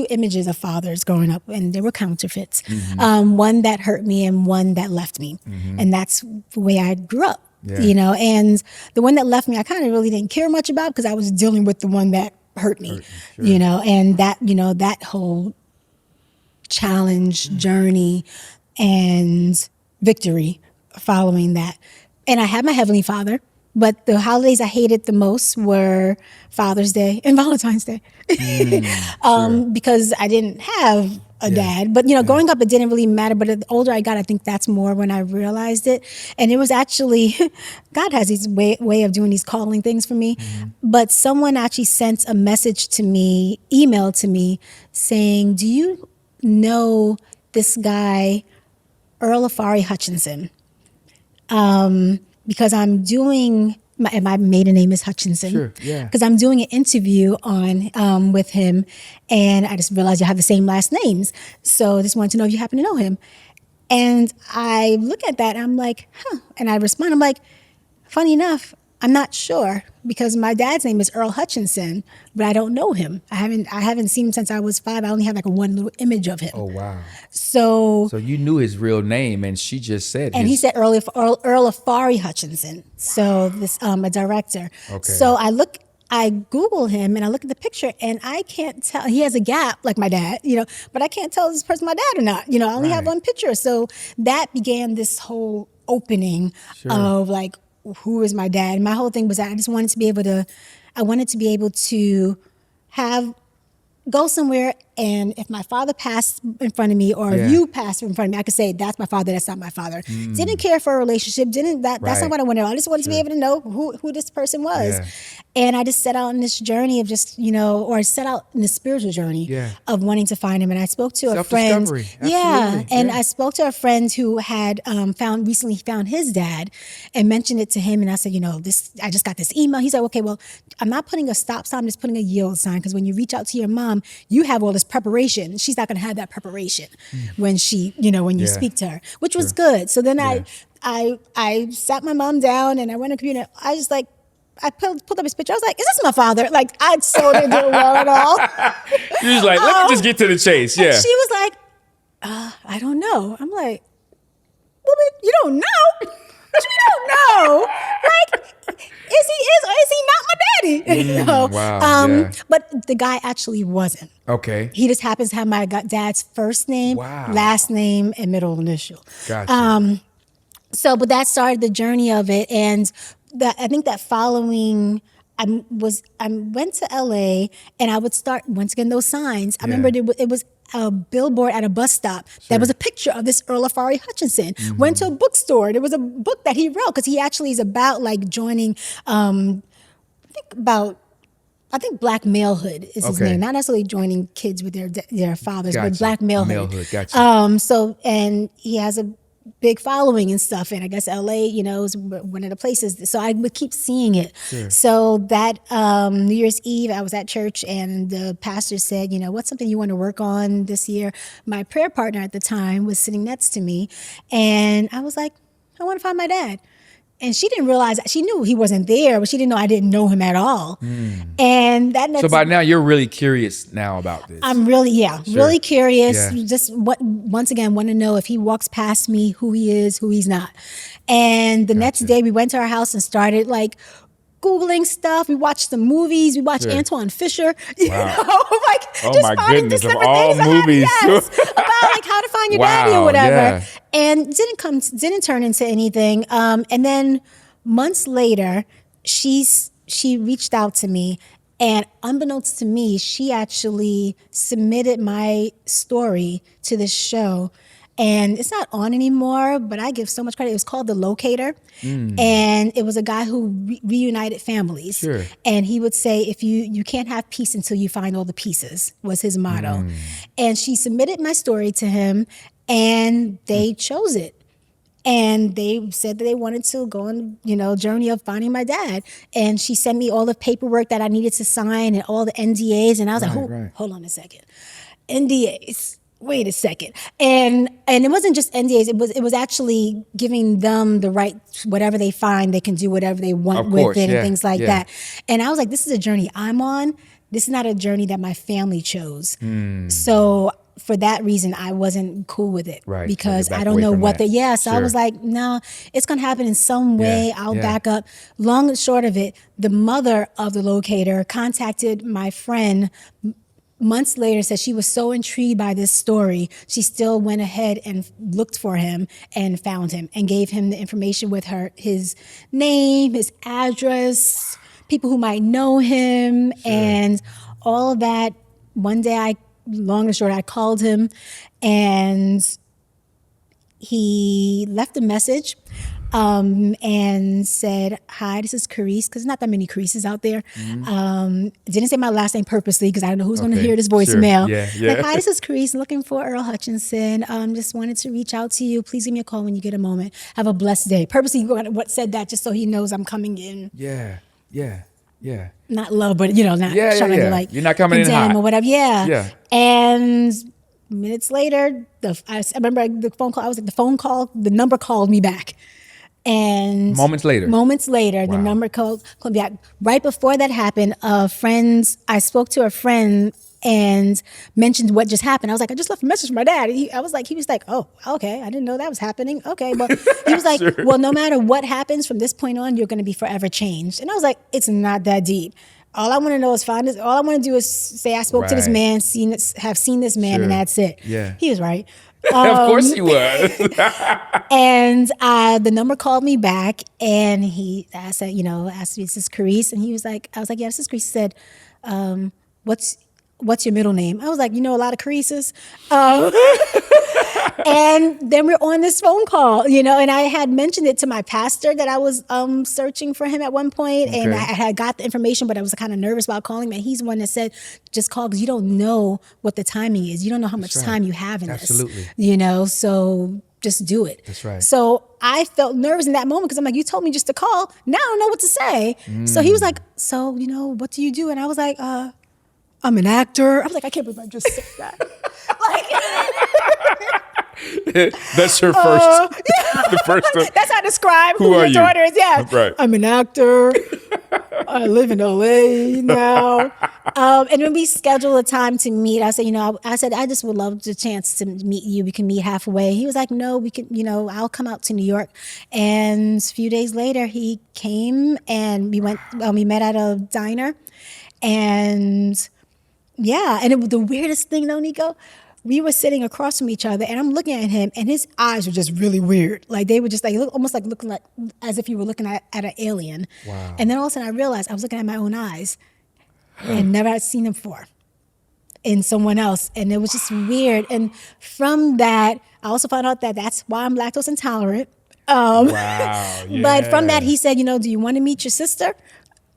images of fathers growing up, and they were counterfeits. One that hurt me and one that left me, and that's the way I grew up. Yeah. And the one that left me, I kind of really didn't care much about because I was dealing with the one that hurt me. Sure. And that whole challenge, journey, and victory following that. And I had my Heavenly Father, but the holidays I hated the most were Father's Day and Valentine's Day. Because I didn't have a dad. But, growing up, it didn't really matter. But the older I got, I think that's more when I realized it. And it was actually, God has his way of doing these calling things for me. But someone actually sent a message to me, emailed to me, saying, do you know this guy, Earl Afari Hutchinson? Because I'm doing, my maiden name is Hutchinson. Sure, yeah. Because I'm doing an interview on with him, and I just realized you have the same last names. So I just wanted to know if you happen to know him. And I look at that, and I'm like, huh. And I respond, I'm like, funny enough, I'm not sure, because my dad's name is Earl Hutchinson, but I don't know him. I haven't seen him since I was 5. I only have like one little image of him. Oh, wow. So you knew his real name, and she just said and he said Earl Afari Hutchinson. So this a director. Okay. So I Google him and I look at the picture and I can't tell. He has a gap like my dad, but I can't tell if this person my dad or not. I only have Right. one picture. So that began this whole opening of like, who is my dad? And my whole thing was that I just wanted to be able to go somewhere, and if my father passed in front of me, or if you passed in front of me, I could say, that's my father, that's not my father. Didn't care for a relationship, that's Right. not what I wanted. I just wanted to be able to know who this person was. Yeah. And I just set out on this journey of just, or I set out in the spiritual journey of wanting to find him. And I spoke to a friend. Self-discovery. Yeah. Absolutely. And Yeah. I spoke to a friend who had recently found his dad and mentioned it to him. And I said, I just got this email. He's like, okay, well, I'm not putting a stop sign, I'm just putting a yield sign. Because when you reach out to your mom, you have all this preparation. She's not going to have that preparation when she, when you speak to her, which was good. So then I sat my mom down and I went to the computer. I just like, I pulled up his picture. I was like, is this my father? Like, I so didn't do well at all. You was like, let me just get to the chase. Yeah. And she was like, I don't know. I'm like, well, you don't know? But you don't know. Like, is he or is he not my daddy? You know? Wow. Yeah. But the guy actually wasn't. Okay. He just happens to have my dad's first name, last name, and middle initial. Gotcha. But that started the journey of it. And I think that following, I went to LA and I would start, once again, those signs. I remember it was a billboard at a bus stop that was a picture of this Earl Afari Hutchinson. Went to a bookstore. There was a book that he wrote because he actually is about like joining, I think black malehood is his name. Not necessarily joining kids with their fathers, but black malehood. Gotcha. And he has a big following and stuff. And I guess LA, is one of the places. So I would keep seeing it. Sure. So that New Year's Eve, I was at church and the pastor said, what's something you want to work on this year? My prayer partner at the time was sitting next to me. And I was like, I want to find my dad. And she didn't realize, she knew he wasn't there, but she didn't know I didn't know him at all. And so by now you're really curious now about this. I'm really, really curious. Yeah. Just once again, want to know if he walks past me, who he is, who he's not. And the next day we went to our house and started like Googling stuff. We watched some movies. We watched Antoine Fisher. Oh my goodness, of all movies. About like how to find your daddy or whatever. Yeah. And didn't turn into anything. And then months later, she reached out to me, and unbeknownst to me, she actually submitted my story to this show. And it's not on anymore, but I give so much credit. It was called The Locator. And it was a guy who reunited families. Sure. And he would say, if you can't have peace until you find all the pieces, was his motto. And she submitted my story to him, and they chose it. And they said that they wanted to go on, journey of finding my dad. And she sent me all the paperwork that I needed to sign and all the NDAs. And I was like, hold on a second. NDAs. Wait a second. And it wasn't just NDAs, it was actually giving them the right, whatever they find, they can do whatever they want with it and things like that. And I was like, this is a journey I'm on. This is not a journey that my family chose. So for that reason, I wasn't cool with it because I don't know what so I was like, no, it's going to happen in some way. I'll back up. Long and short of it, the mother of the locator contacted my friend months later, said she was so intrigued by this story, she still went ahead and looked for him and found him and gave him the information with his name, his address, people who might know him, and all of that. One day, long and short, I called him, and he left a message and said, hi, this is Kerisse, because there's not that many Kerisses out there. Didn't say my last name purposely because I don't know who's going to hear this voicemail. Like, hi, this is Kerisse, looking for Earl Hutchinson. Just wanted to reach out to you. Please give me a call when you get a moment. Have a blessed day. Purposely said that just so he knows I'm coming in. Not love, but not trying to like, you're not coming in hot or whatever. And minutes later, I remember the phone call. I was like, the number called me back. And moments later, the number called me back. Right before that happened, I spoke to a friend and mentioned what just happened. I was like, I just left a message for my dad. He was like, oh, okay, I didn't know that was happening. Okay, well, he was like, well, no matter what happens from this point on, you're going to be forever changed. And I was like, it's not that deep. All I want to know is find this. All I want to do is say I spoke to this man, have seen this man, and that's it. Yeah, he was right. Of course he was. And the number called me back, and I said, asked me, this is Kerisse, and I was like, yeah, this is Kerisse. He said, what's your middle name? I was like, a lot of Kerisses. And then we're on this phone call, and I had mentioned it to my pastor that I was searching for him at one point, and I had got the information, but I was kind of nervous about calling him. And he's the one that said, just call, because you don't know what the timing is. You don't know how much time you have in this. So just do it. That's right. So I felt nervous in that moment because I'm like, you told me just to call. Now I don't know what to say. So he was like, so, what do you do? And I was like, I'm an actor. I was like, I can't believe I just said that. That's your first. The first. That's how I describe who your daughter is. Yeah, right. I'm an actor. I live in LA now. And when we schedule a time to meet, I said, I just would love the chance to meet you. We can meet halfway. He was like, no, we can, I'll come out to New York. And a few days later, he came and we met at a diner. And yeah, and it was the weirdest thing though, Neko. We were sitting across from each other and I'm looking at him and his eyes were just really weird. Like they were just like, almost like looking like as if you were looking at an alien. Wow. And then all of a sudden I realized I was looking at my own eyes and never had seen them before in someone else. And it was just weird. And from that, I also found out that that's why I'm lactose intolerant. Wow. Yeah. But from that, he said, do you want to meet your sister?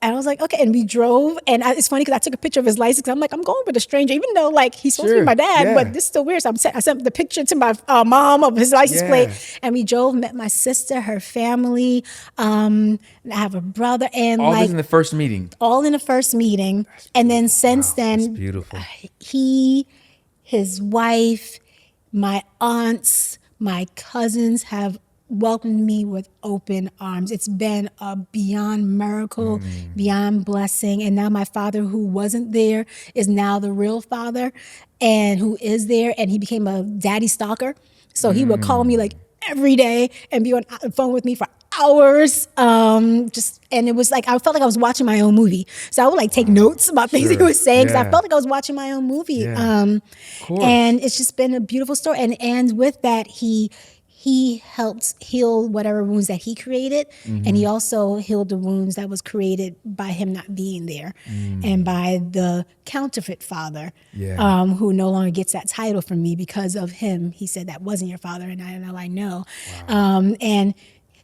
And I was like, okay. And we drove. And it's funny because I took a picture of his license. I'm like, I'm going with a stranger, even though like he's supposed to be my dad, but this is still weird. So I sent the picture to my mom of his license plate. And we drove, met my sister, her family. I have a brother. And all this in the first meeting. All in the first meeting. And then since then, that's beautiful. He, his wife, my aunts, my cousins have welcomed me with open arms. It's been a beyond miracle, beyond blessing. And now my father, who wasn't there, is now the real father and who is there. And he became a daddy stalker. So he would call me like every day and be on the phone with me for hours. And it was like, I felt like I was watching my own movie. So I would like take notes about things he was saying because I felt like I was watching my own movie. And it's just been a beautiful story. And with that, he helped heal whatever wounds that he created. And he also healed the wounds that was created by him not being there and by the counterfeit father who no longer gets that title from me because of him. He said, that wasn't your father. And I know. Wow. And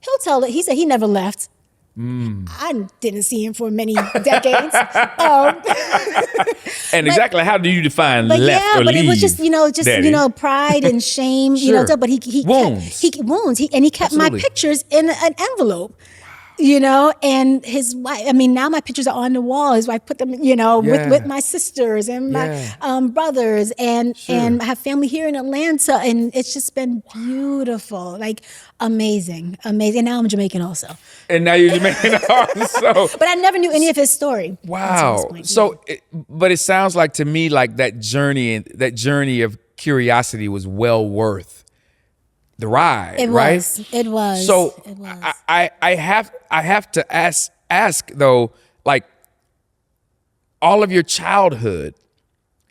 he'll tell it. He said he never left. I didn't see him for many decades. And exactly how do you define left or but leave? It was just pride and shame. But he wounds. He kept my pictures in an envelope. And his wife, now my pictures are on the wall. His wife put them, with my sisters and my brothers and I have family here in Atlanta, and it's just been beautiful, like amazing. And now I'm Jamaican also. And now you're Jamaican also. But I never knew any of his story. Wow. But it sounds like to me like that journey of curiosity was well worth the ride, right? It was. So it was. I have to ask though, like all of your childhood,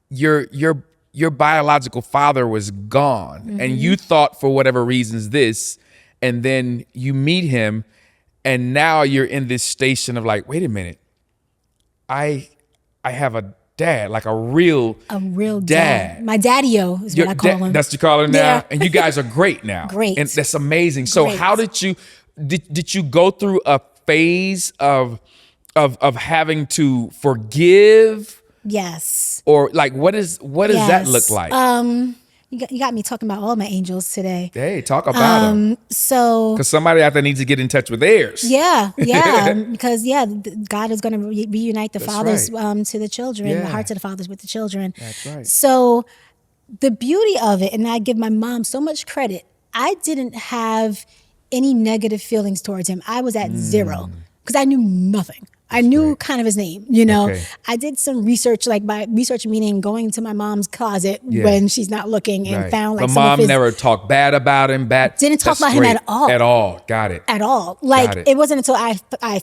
your biological father was gone, and you thought for whatever reasons this, and then you meet him, and now you're in this station of like, wait a minute, I have a dad, like a real dad. My daddy-o is what I call him. That's what you call him now? And you guys are great now. Great. And that's amazing. So how did you go through a phase of having to forgive? Yes. Or like what does that look like? You got me talking about all my angels today. Hey, talk about them. Because somebody out there needs to get in touch with theirs. Yeah. Because God is going to reunite the fathers to the children, the hearts of the fathers with the children. That's right. So the beauty of it, and I give my mom so much credit, I didn't have any negative feelings towards him. I was at zero because I knew nothing. I knew kind of his name, Okay. I did some research, like by research meaning going to my mom's closet when she's not looking and found like the some mom of his, never talked bad about him. Didn't talk about him at all. At all. Got it. At all. Like it wasn't until I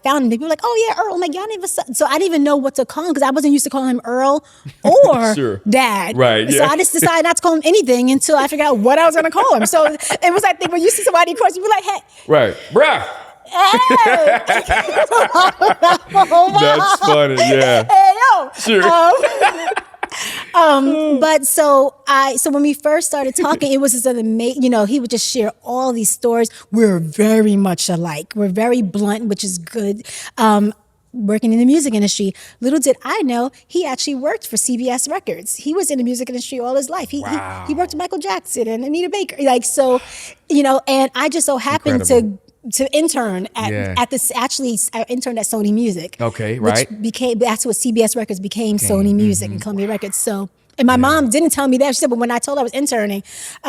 found him. People were like, oh yeah, Earl. I'm like, y'all never. So I didn't even know what to call him because I wasn't used to calling him Earl or Dad. Right. So I just decided not to call him anything until I figured out what I was going to call him. So it was like when you see somebody across, you be like, hey. Right. Bruh. Hey. That's funny, yeah. Hey, yo. Sure. But so when we first started talking, it was just an amazing, he would just share all these stories. We're very much alike. We're very blunt, which is good. Working in the music industry. Little did I know, he actually worked for CBS Records. He was in the music industry all his life. He worked with Michael Jackson and Anita Baker. And I just so happened to intern at this. Actually, I interned at Sony Music. Okay, right. That's what CBS Records became Sony Music and Columbia Records. So, and my mom didn't tell me that. She said, but when I told her I was interning,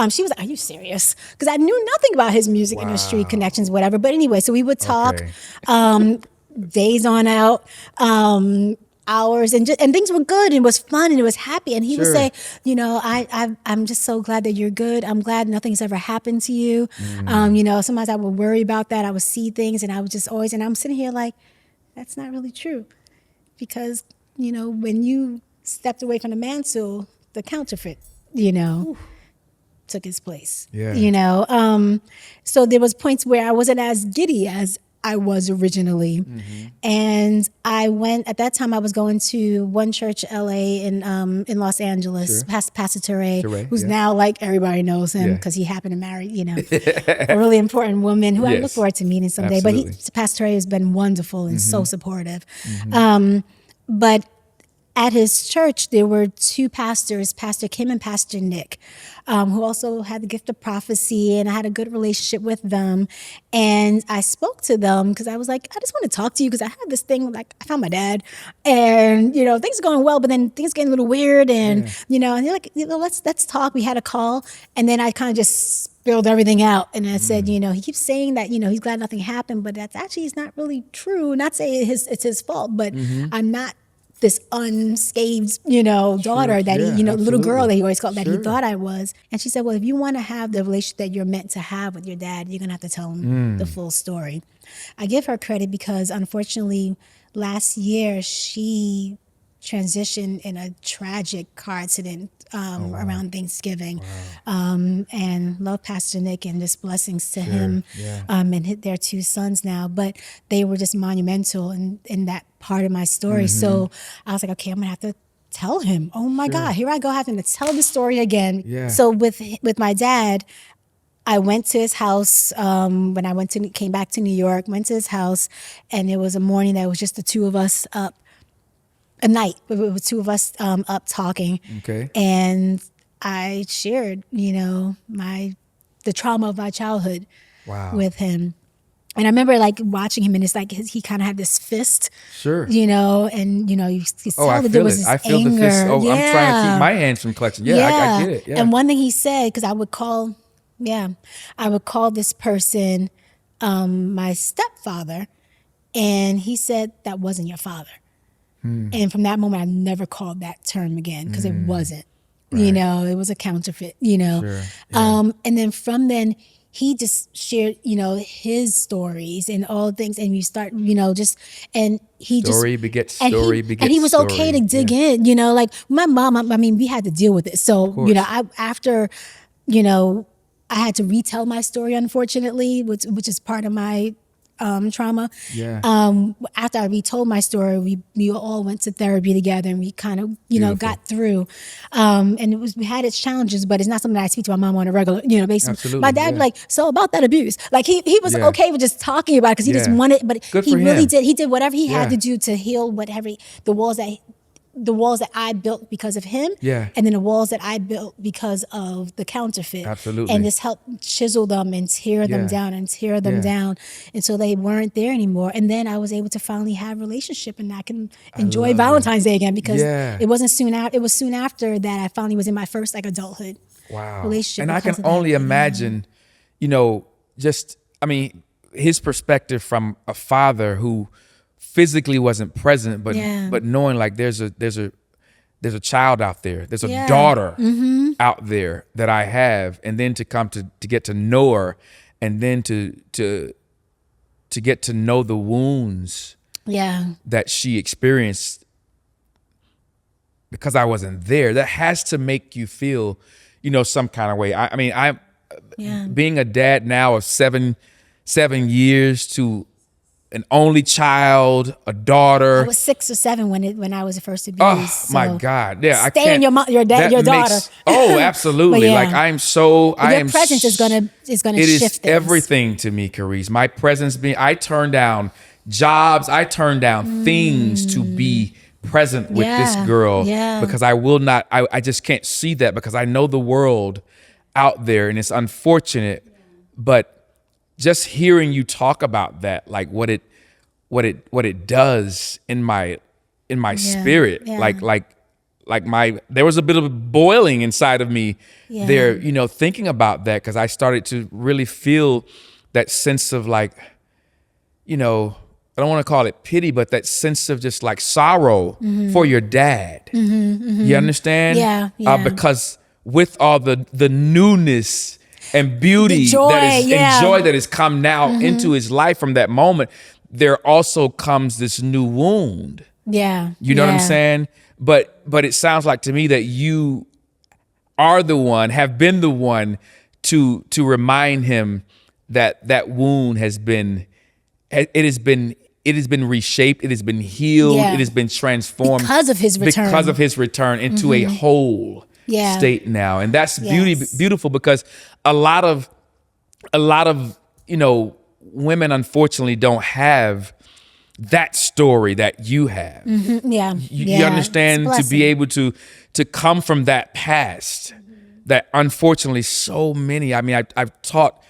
she was like, "Are you serious?" Because I knew nothing about his music industry connections, whatever. But anyway, so we would talk. days on out, hours, and things were good, and it was fun, and it was happy. And he would Sure. say, you know, I'm just so glad that you're good. I'm glad nothing's ever happened to you. You know, sometimes I would worry about that. I would see things, and I would just always, and I'm sitting here like, that's not really true, because you know, when you stepped away from the mantle, the counterfeit, you know, took its place. Yeah. You know, so there was points where I wasn't as giddy as I was originally. And I went, at that time I was going to One Church LA in Los Angeles, Pastor Ture, who's now like everybody knows him because he happened to marry, you know, a really important woman who I look forward to meeting someday. Absolutely. But Pastor Ture has been wonderful and so supportive. But at his church, there were two pastors, Pastor Kim and Pastor Nick, who also had the gift of prophecy, and I had a good relationship with them. And I spoke to them because I was like, I just want to talk to you because I have this thing, like I found my dad, and you know things are going well, but then things getting a little weird, and you know, and they're like, you know, let's talk. We had a call, and then I kind of just spilled everything out, and I said, you know, he keeps saying that, you know, he's glad nothing happened, but that's actually is not really true. Not saying it's his fault, but I'm not this unscathed, you know, daughter that he, you know, little girl that he always called that he thought I was. And she said, well, if you want to have the relationship that you're meant to have with your dad, you're going to have to tell him the full story. I give her credit because unfortunately last year she transitioned in a tragic car accident around Thanksgiving. And love Pastor Nick and just blessings to him and their two sons now. But they were just monumental in that part of my story. So I was like, okay, I'm gonna have to tell him. Oh my God, here I go having to tell the story again. So with my dad, I went to his house when I came back to New York, went to his house, and it was a morning that was just the two of us up. A night, it was two of us up talking. Okay. And I shared, you know, the trauma of my childhood with him. And I remember like watching him, and it's like he kind of had this fist, you know, and you know, you saw that there was this I feel anger. the fist. I'm trying to keep my hands from clutching. I get it. Yeah. And one thing he said, because I would call this person my stepfather, and he said that wasn't your father. And from that moment, I never called that term again because it wasn't, you know, it was a counterfeit, you know. And then from then, he just shared, you know, his stories and all things. And you start, you know, and he story begets story. And he was okay to dig in, you know, like my mom, I mean, we had to deal with it. So, you know, after, you know, I had to retell my story, unfortunately, which is part of my trauma. After I retold my story, we all went to therapy together, and we kind of, you know, got through. And we had its challenges, but it's not something that I speak to my mom on a regular, you know, basis. Absolutely, my dad like, so about that abuse, like he was okay with just talking about it because he just wanted, but Good he for really him. did. He did whatever he had to do to heal whatever the walls that I built because of him, and then the walls that I built because of the counterfeit. Absolutely. And just help chisel them and tear them down and tear them down until they weren't there anymore. And then I was able to finally have a relationship, and I can enjoy Valentine's Day again because it wasn't soon after. It was soon after that I finally was in my first like adulthood relationship. And I can only imagine, you know, his perspective from a father who physically wasn't present, but knowing like there's a child out there, there's a daughter out there that I have, and then to come to get to know her, and then to get to know the wounds that she experienced because I wasn't there. That has to make you feel, you know, some kind of way. I mean, being a dad now of seven years to an only child, a daughter. I was 6 or 7 when I was first abused. Oh my God! Yeah, I stay can't. in your daughter. Absolutely. Like your presence is gonna shift is things. everything to me, Kerisse. My presence I turn down jobs. I turn down things to be present with this girl because I will not. I just can't see that because I know the world out there, and it's unfortunate, but. Just hearing you talk about that, like what it does in my spirit, there was a bit of boiling inside of me there, you know, thinking about that, because I started to really feel that sense of like, you know, I don't want to call it pity, but that sense of just like sorrow for your dad. You understand? Yeah. Because with all the newness and beauty The joy, and joy that has come now into his life from that moment, there also comes this new wound. Yeah. You know what I'm saying? But it sounds like to me that you are the one, have been the one to remind him that wound has been reshaped, it has been healed, Yeah. it has been transformed Because of his return. Because of his return into a whole state now. And that's beautiful because a lot of women unfortunately don't have that story that you have. You understand, to be able to come from that past that unfortunately so many, I mean, I've taught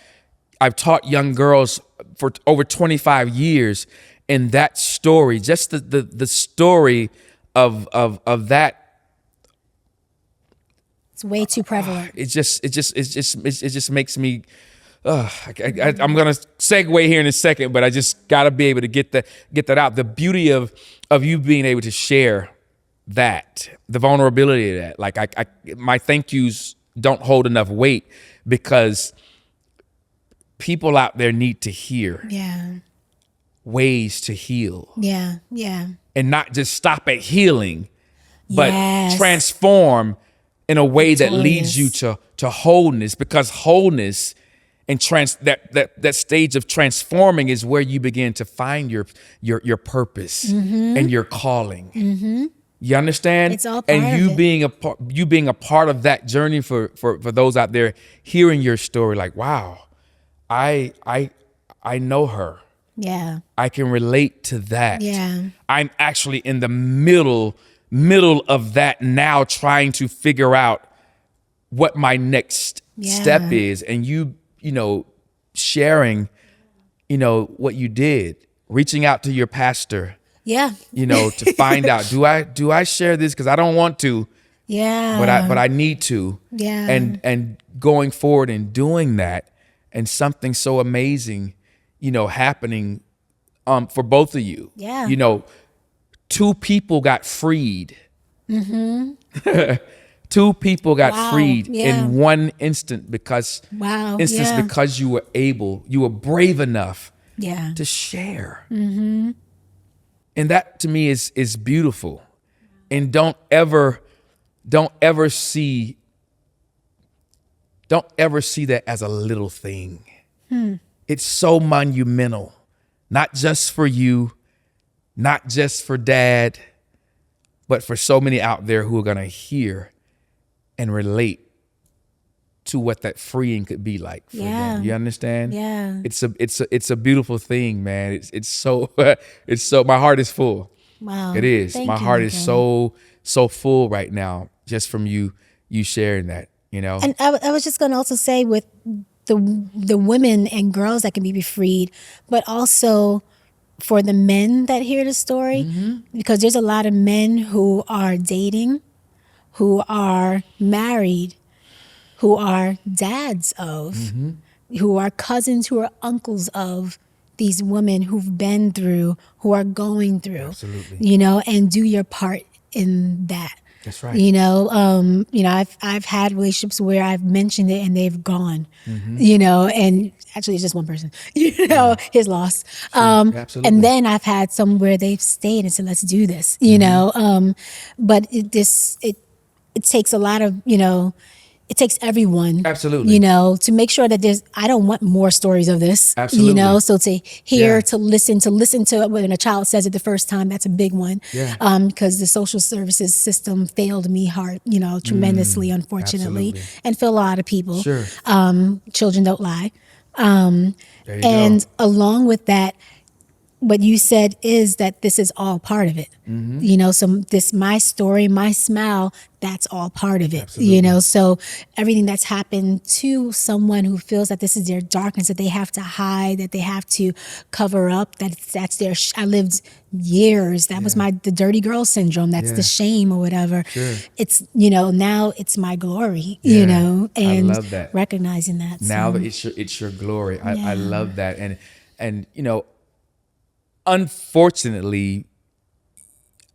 young girls for over 25 years, and that story, just the story of that. It's way too prevalent. It just makes me. I'm gonna segue here in a second, but I just gotta be able to get that out. The beauty of you being able to share that, the vulnerability of that. Like my thank yous don't hold enough weight because people out there need to hear ways to heal. And not just stop at healing, but transform in a way that leads you to wholeness, because wholeness and that stage of transforming is where you begin to find your purpose and your calling. You understand? It's all part of you it. being a part of that journey for those out there hearing your story, like, wow, I know her. Yeah. I can relate to that. Yeah. I'm actually in the middle of that now, trying to figure out what my next step is. And you sharing, what you did, reaching out to your pastor, to find out, do I share this? Cause I don't want to, but I need to. And going forward and doing that, and something so amazing, happening for both of you. Two people got freed. Two people got freed in one instant because you were brave enough to share. And that to me is beautiful. And don't ever see that as a little thing. It's so monumental, not just for you, not just for dad, but for so many out there who are going to hear and relate to what that freeing could be like for them. You understand? Yeah. It's a beautiful thing, man. It's so my heart is full. Wow. It is. Thank My you, heart is Neko. so full right now just from you sharing that, And I was just going to also say, with the women and girls that can be freed, but also for the men that hear the story, because there's a lot of men who are dating, who are married, who are dads of, who are cousins, who are uncles of these women who've been through, who are going through. Absolutely. And do your part in that. That's right. I've had relationships where I've mentioned it and they've gone, and actually it's just one person, his loss. Absolutely. And then I've had some where they've stayed and said, let's do this, but it takes a lot of, it takes everyone, absolutely, to make sure that I don't want more stories of this, absolutely, so to hear, to listen to it when a child says it the first time, that's a big one, because the social services system failed me hard, tremendously, unfortunately, absolutely. and for a lot of people. Sure. Children don't lie. There you And go. along with that, what you said is that this is all part of it. So this, my story, my smile, that's all part of it. Absolutely. So everything that's happened to someone who feels that this is their darkness, that they have to hide, that they have to cover up, that's their, I lived years, that was the dirty girl syndrome, that's the shame or whatever. Sure. It's, now it's my glory, and I love that. recognizing that. Now that it's your glory. I love that. And unfortunately,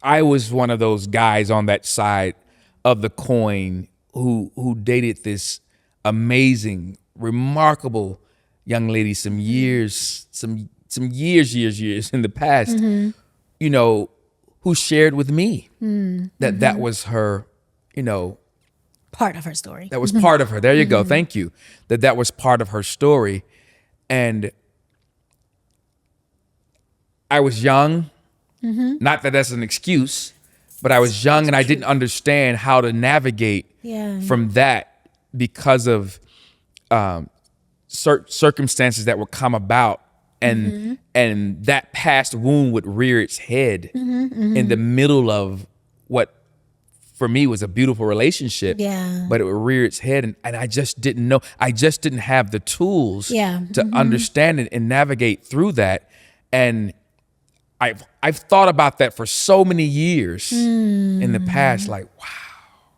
I was one of those guys on that side of the coin who dated this amazing, remarkable young lady some years in the past, you know, who shared with me that was her, you know, Part of her story. that was part of her. There you go. Thank you. That was part of her story. And I was young. Not that that's an excuse, but I was young and I didn't understand how to navigate from that because of circumstances that would come about, and that past wound would rear its head in the middle of what for me was a beautiful relationship. But it would rear its head, and I just didn't know. I just didn't have the tools to understand it and navigate through that. And I've thought about that for so many years in the past. Like,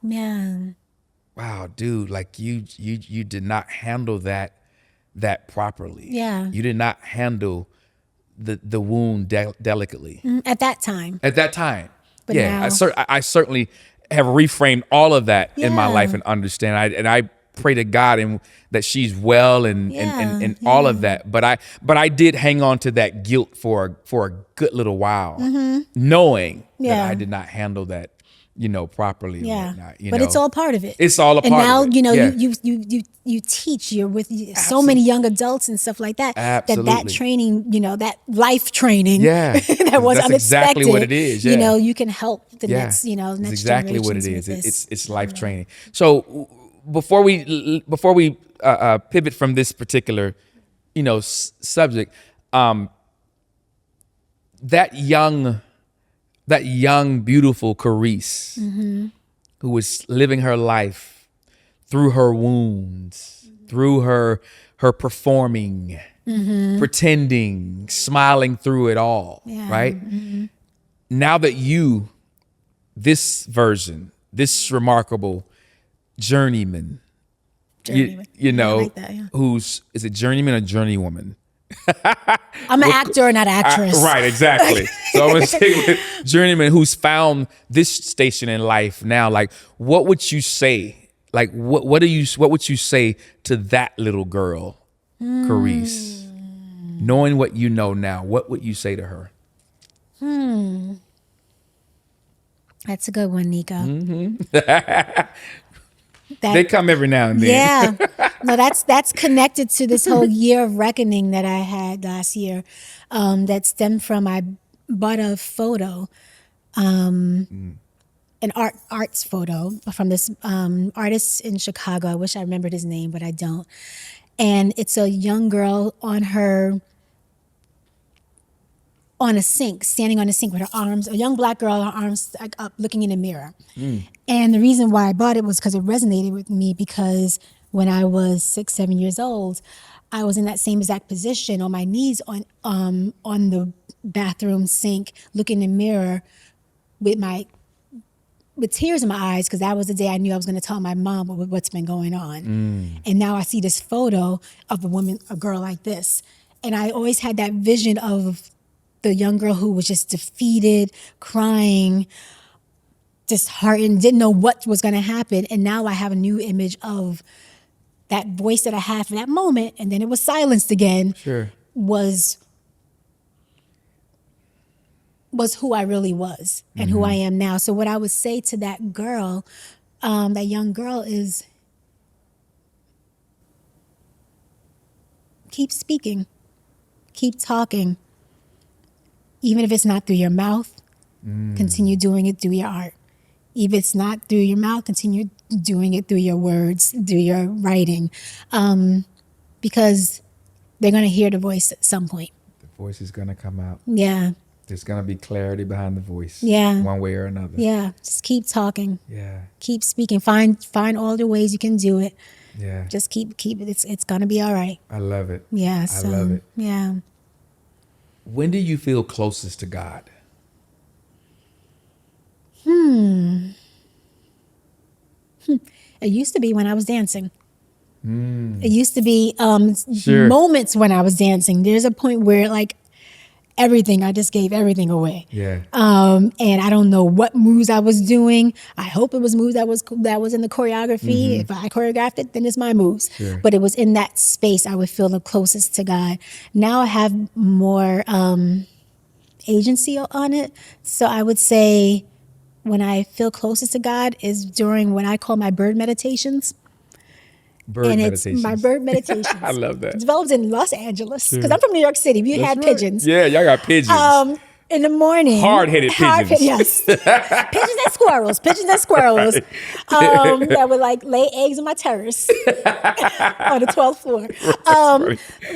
wow, dude, like you did not handle that properly. You did not handle the wound delicately At that time. But yeah, now, I certainly have reframed all of that in my life and understand. I pray to God and that she's well and all of that. But I did hang on to that guilt for a good little while, knowing that I did not handle that, you know, properly. And whatnot, but it's all part of it. It's all a part of it. And now, you know, Yeah. you teach, you're with so many young adults and stuff like that. Absolutely. That training, you know, that life training Yeah. that was That's unexpected. exactly what it is. You Yeah. know, you can help the Yeah. next, you know, It's next exactly what it generations is. with this. It's life training. So before we pivot from this particular, you know, subject, that young beautiful Kerisse, who was living her life through her wounds, through her performing, pretending, smiling through it all, right? Now that this version, this remarkable journeyman, you know, I like that, is it journeyman or journeywoman? I'm an actor, not actress. Right, exactly. So I'm gonna stick with journeyman who's found this station in life now. Like, what would you say? Like, what would you say to that little girl, Kerisse? Knowing what you know now, what would you say to her? That's a good one, Neko. They come every now and then. Yeah. No, that's connected to this whole year of reckoning that I had last year. That stemmed from I bought a photo, an arts photo from this artist in Chicago. I wish I remembered his name, but I don't. And it's a young girl on a sink, standing on a sink with her arms, a young black girl, her arms like up, looking in a mirror. And the reason why I bought it was because it resonated with me, because when I was 6, 7 years old, I was in that same exact position on my knees on the bathroom sink, looking in the mirror with tears in my eyes, because that was the day I knew I was going to tell my mom what's been going on. And now I see this photo of a girl like this. And I always had that vision of the young girl who was just defeated, crying, disheartened, didn't know what was going to happen. And now I have a new image of that voice that I had for that moment, and then it was silenced again. Sure. Was who I really was and who I am now. So what I would say to that girl, that young girl, is keep speaking, keep talking. Even if it's not through your mouth, continue doing it through your art. If it's not through your mouth, continue doing it through your words, through your writing, because they're going to hear the voice at some point. The voice is going to come out. Yeah. There's going to be clarity behind the voice. Yeah. One way or another. Yeah. Just keep talking. Yeah. Keep speaking. Find all the ways you can do it. Yeah. Just keep it. It's going to be all right. I love it. Yeah. I love it. Yeah. When do you feel closest to God? It used to be when I was dancing. It used to be Sure. moments when I was dancing. There's a point where, like, everything. I just gave everything away. Yeah. And I don't know what moves I was doing. I hope it was moves that was in the choreography. If I choreographed it, then it's my moves. Sure. But it was in that space I would feel the closest to God. Now I have more agency on it. So I would say when I feel closest to God is during what I call my bird meditations. Bird meditations. It's my bird meditations. I love that. Developed in Los Angeles because I'm from New York City. We had pigeons. Yeah, y'all got pigeons. In the morning. Hard-headed pigeons. Yes. Pigeons and squirrels. Right. That would like lay eggs on my terrace on the 12th floor.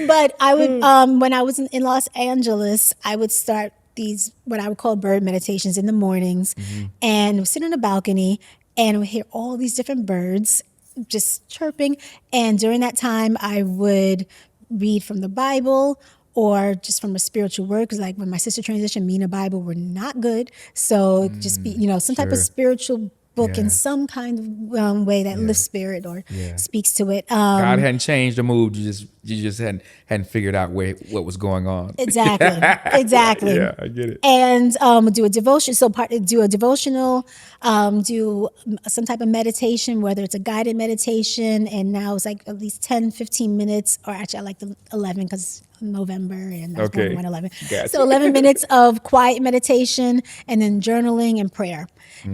But I would, when I was in Los Angeles, I would start these, what I would call bird meditations in the mornings, and sit on a balcony and would hear all these different birds just chirping. And during that time, I would read from the Bible or just from a spiritual word. Because like when my sister transitioned, me and the Bible were not good. So just be, some type of spiritual book in some kind of way that lifts spirit or speaks to it. God hadn't changed or moved. You just hadn't figured out what was going on. Exactly. Yeah, I get it. And do a devotion. So do a devotional, do some type of meditation, whether it's a guided meditation. And now it's like at least 10, 15 minutes, or actually I like the 11 because November and I was born on 11. Gotcha. So 11 minutes of quiet meditation and then journaling and prayer.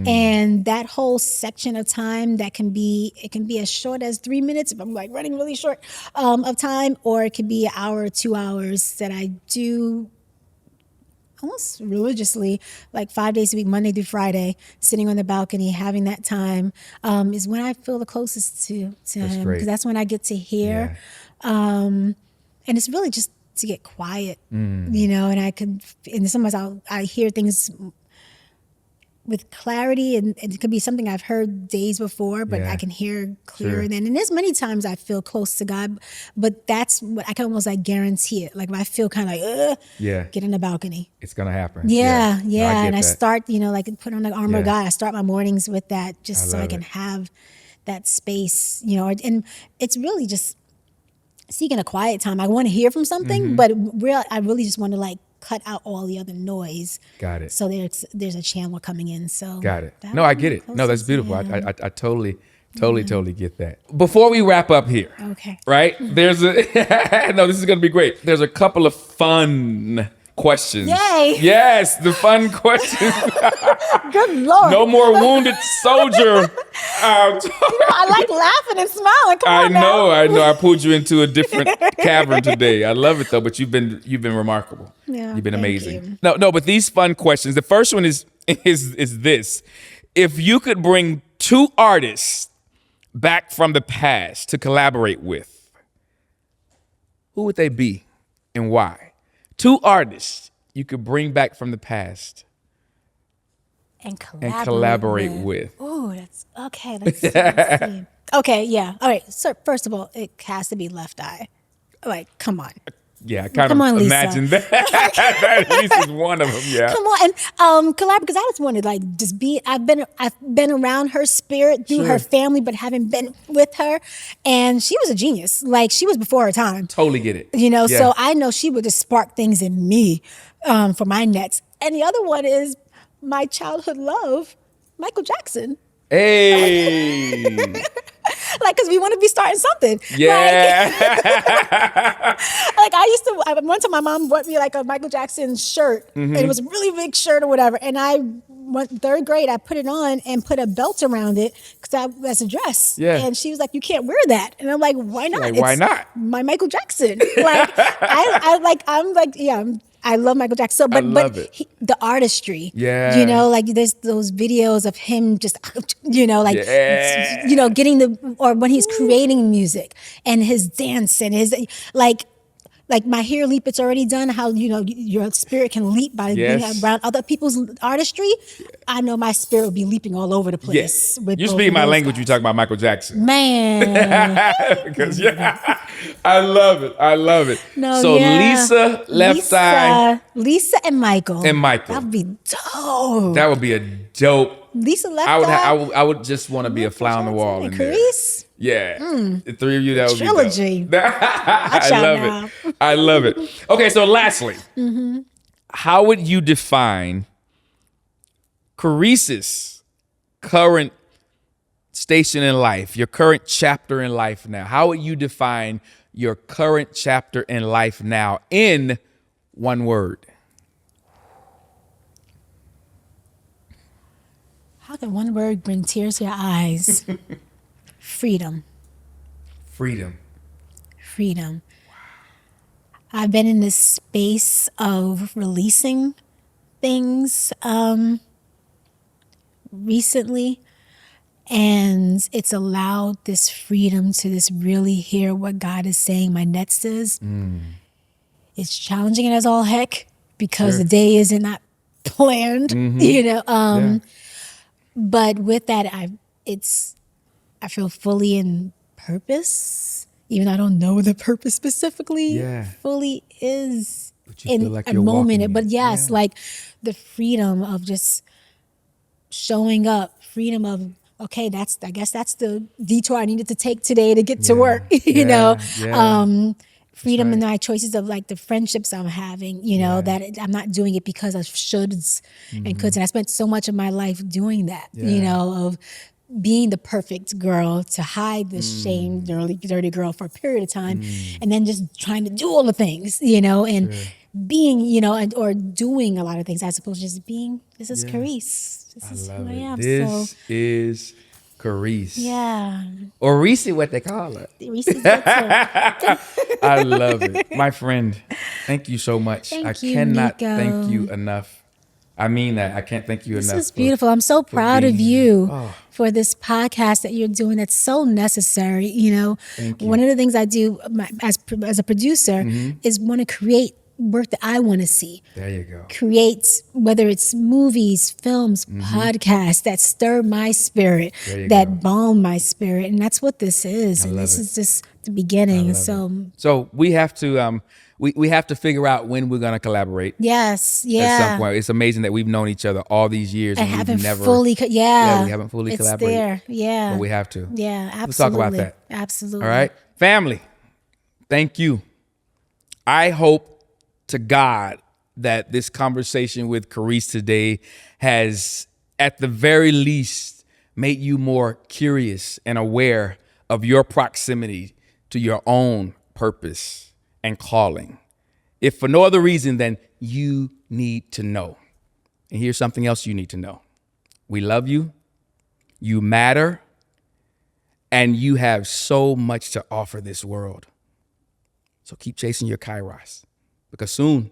And that whole section of time it can be as short as 3 minutes if I'm like running really short of time, or it could be an hour or 2 hours that I do almost religiously, like 5 days a week, Monday through Friday, sitting on the balcony, having that time is when I feel the closest to him, because that's when I get to hear. And it's really just to get quiet, and sometimes I hear things with clarity, and it could be something I've heard days before, but I can hear clearer then. And there's many times I feel close to God, but that's what I can almost like guarantee it. Like if I feel kind of like, get in the balcony. It's going to happen. Yeah. No, I and I that. Start, like put on the armor of God. I start my mornings with that just so I can it. have that space, and it's really just seeking a quiet time. I want to hear from something, but I really just want to like cut out all the other noise. Got it. So there's a channel coming in. So got it. No, I get it. No, that's beautiful. I totally get that. Before we wrap up here, right? There's this is gonna be great. There's a couple of fun questions. Yay! Yes, the fun questions. Good Lord. No more wounded soldier. I like laughing and smiling. Come on now. I know. I pulled you into a different cavern today. I love it though, but you've been remarkable. Yeah, you've been amazing. You. No, but these fun questions. The first one is this: if you could bring two artists back from the past to collaborate with, who would they be and why? Two artists you could bring back from the past and collaborate with. Oh, that's okay. Let's see. Okay, yeah. All right. So first of all, it has to be Left Eye. Like, come on. Yeah, I kind Come of on, Lisa. imagine that. That Lisa's one of them. Yeah. Come on, and collaborate, because I just wanted like just be. I've been around her spirit through her family, but haven't been with her, and she was a genius. Like she was before her time. Totally get it. So I know she would just spark things in me for my nets. And the other one is my childhood love, Michael Jackson. Hey. Like, because we want to be starting something. Yeah. Like I used to, one time my mom bought me like a Michael Jackson shirt. And it was a really big shirt or whatever. And I went third grade, I put it on and put a belt around it as a dress. Yeah. And she was like, you can't wear that. And I'm like, why not? Like, why not? My Michael Jackson. Like, I love Michael Jackson. So, but the artistry, like there's those videos of him just, getting or when he's creating music and his dance and his like my hair leap, it's already done. How your spirit can leap by being around other people's artistry. I know my spirit will be leaping all over the place. Yes, with you speak my language. Guys. You talk about Michael Jackson, man. Because I love it. No, so Lisa, Left Eye, Lisa and Michael. That would be dope. That would be a dope. Lisa Left Eye. I would just want to be a fly on the wall in there. Kerisse. Yeah, the three of you, that would trilogy. be dope. I love it. Okay, so lastly, how would you define Kerisse's current station in life, your current chapter in life now? How would you define your current chapter in life now in one word? How can one word bring tears to your eyes? Freedom. Freedom. Freedom. I've been in this space of releasing things recently, and it's allowed this freedom to just really hear what God is saying my next is. It's challenging as all heck because the day isn't not planned, you know. But with that, I feel fully in purpose, even though I don't know the purpose specifically. Fully is But you feel like a you're moment. walking But it. yes, like the freedom of just showing up, freedom of, okay, I guess that's the detour I needed to take today to get to work, you know. Freedom in my choices of like the friendships I'm having, you know, that I'm not doing it because of shoulds and coulds. And I spent so much of my life doing that, you know, of being the perfect girl to hide the shame, dirty girl for a period of time, and then just trying to do all the things, you know, and being, you know, or doing a lot of things as opposed to just being, this is Kerisse. This is who I am. This is Kerisse. Yeah. Or Reese, what they call her. Reese's Bitter. I love it. My friend, thank you so much. I Thank you, cannot Neko. thank you enough. I mean that. I can't thank you This enough. is beautiful. I'm so proud of being you for this podcast that you're doing. That's so necessary. You know, Thank you. one of the things I do as a producer is want to create work that I want to see. There you go. Create, whether it's movies, films, podcasts that stir my spirit, that balm my spirit. And that's what this is. And this is just the beginning. So we have to we have to figure out when we're gonna collaborate. Yes, At some point. It's amazing that we've known each other all these years I and haven't we've never fully, we haven't fully it's collaborated. there. Yeah. But we have to. Yeah, absolutely. Let's talk about that. Absolutely. All right. Family, thank you. I hope to God that this conversation with Kerisse today has, at the very least, made you more curious and aware of your proximity to your own purpose and calling. If for no other reason than you need to know. And here's something else you need to know. We love you. You matter. And you have so much to offer this world. So keep chasing your Kairos. Because soon,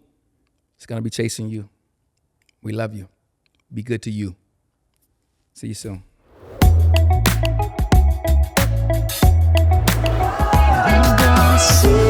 it's going to be chasing you. We love you. Be good to you. See you soon. I'm gonna see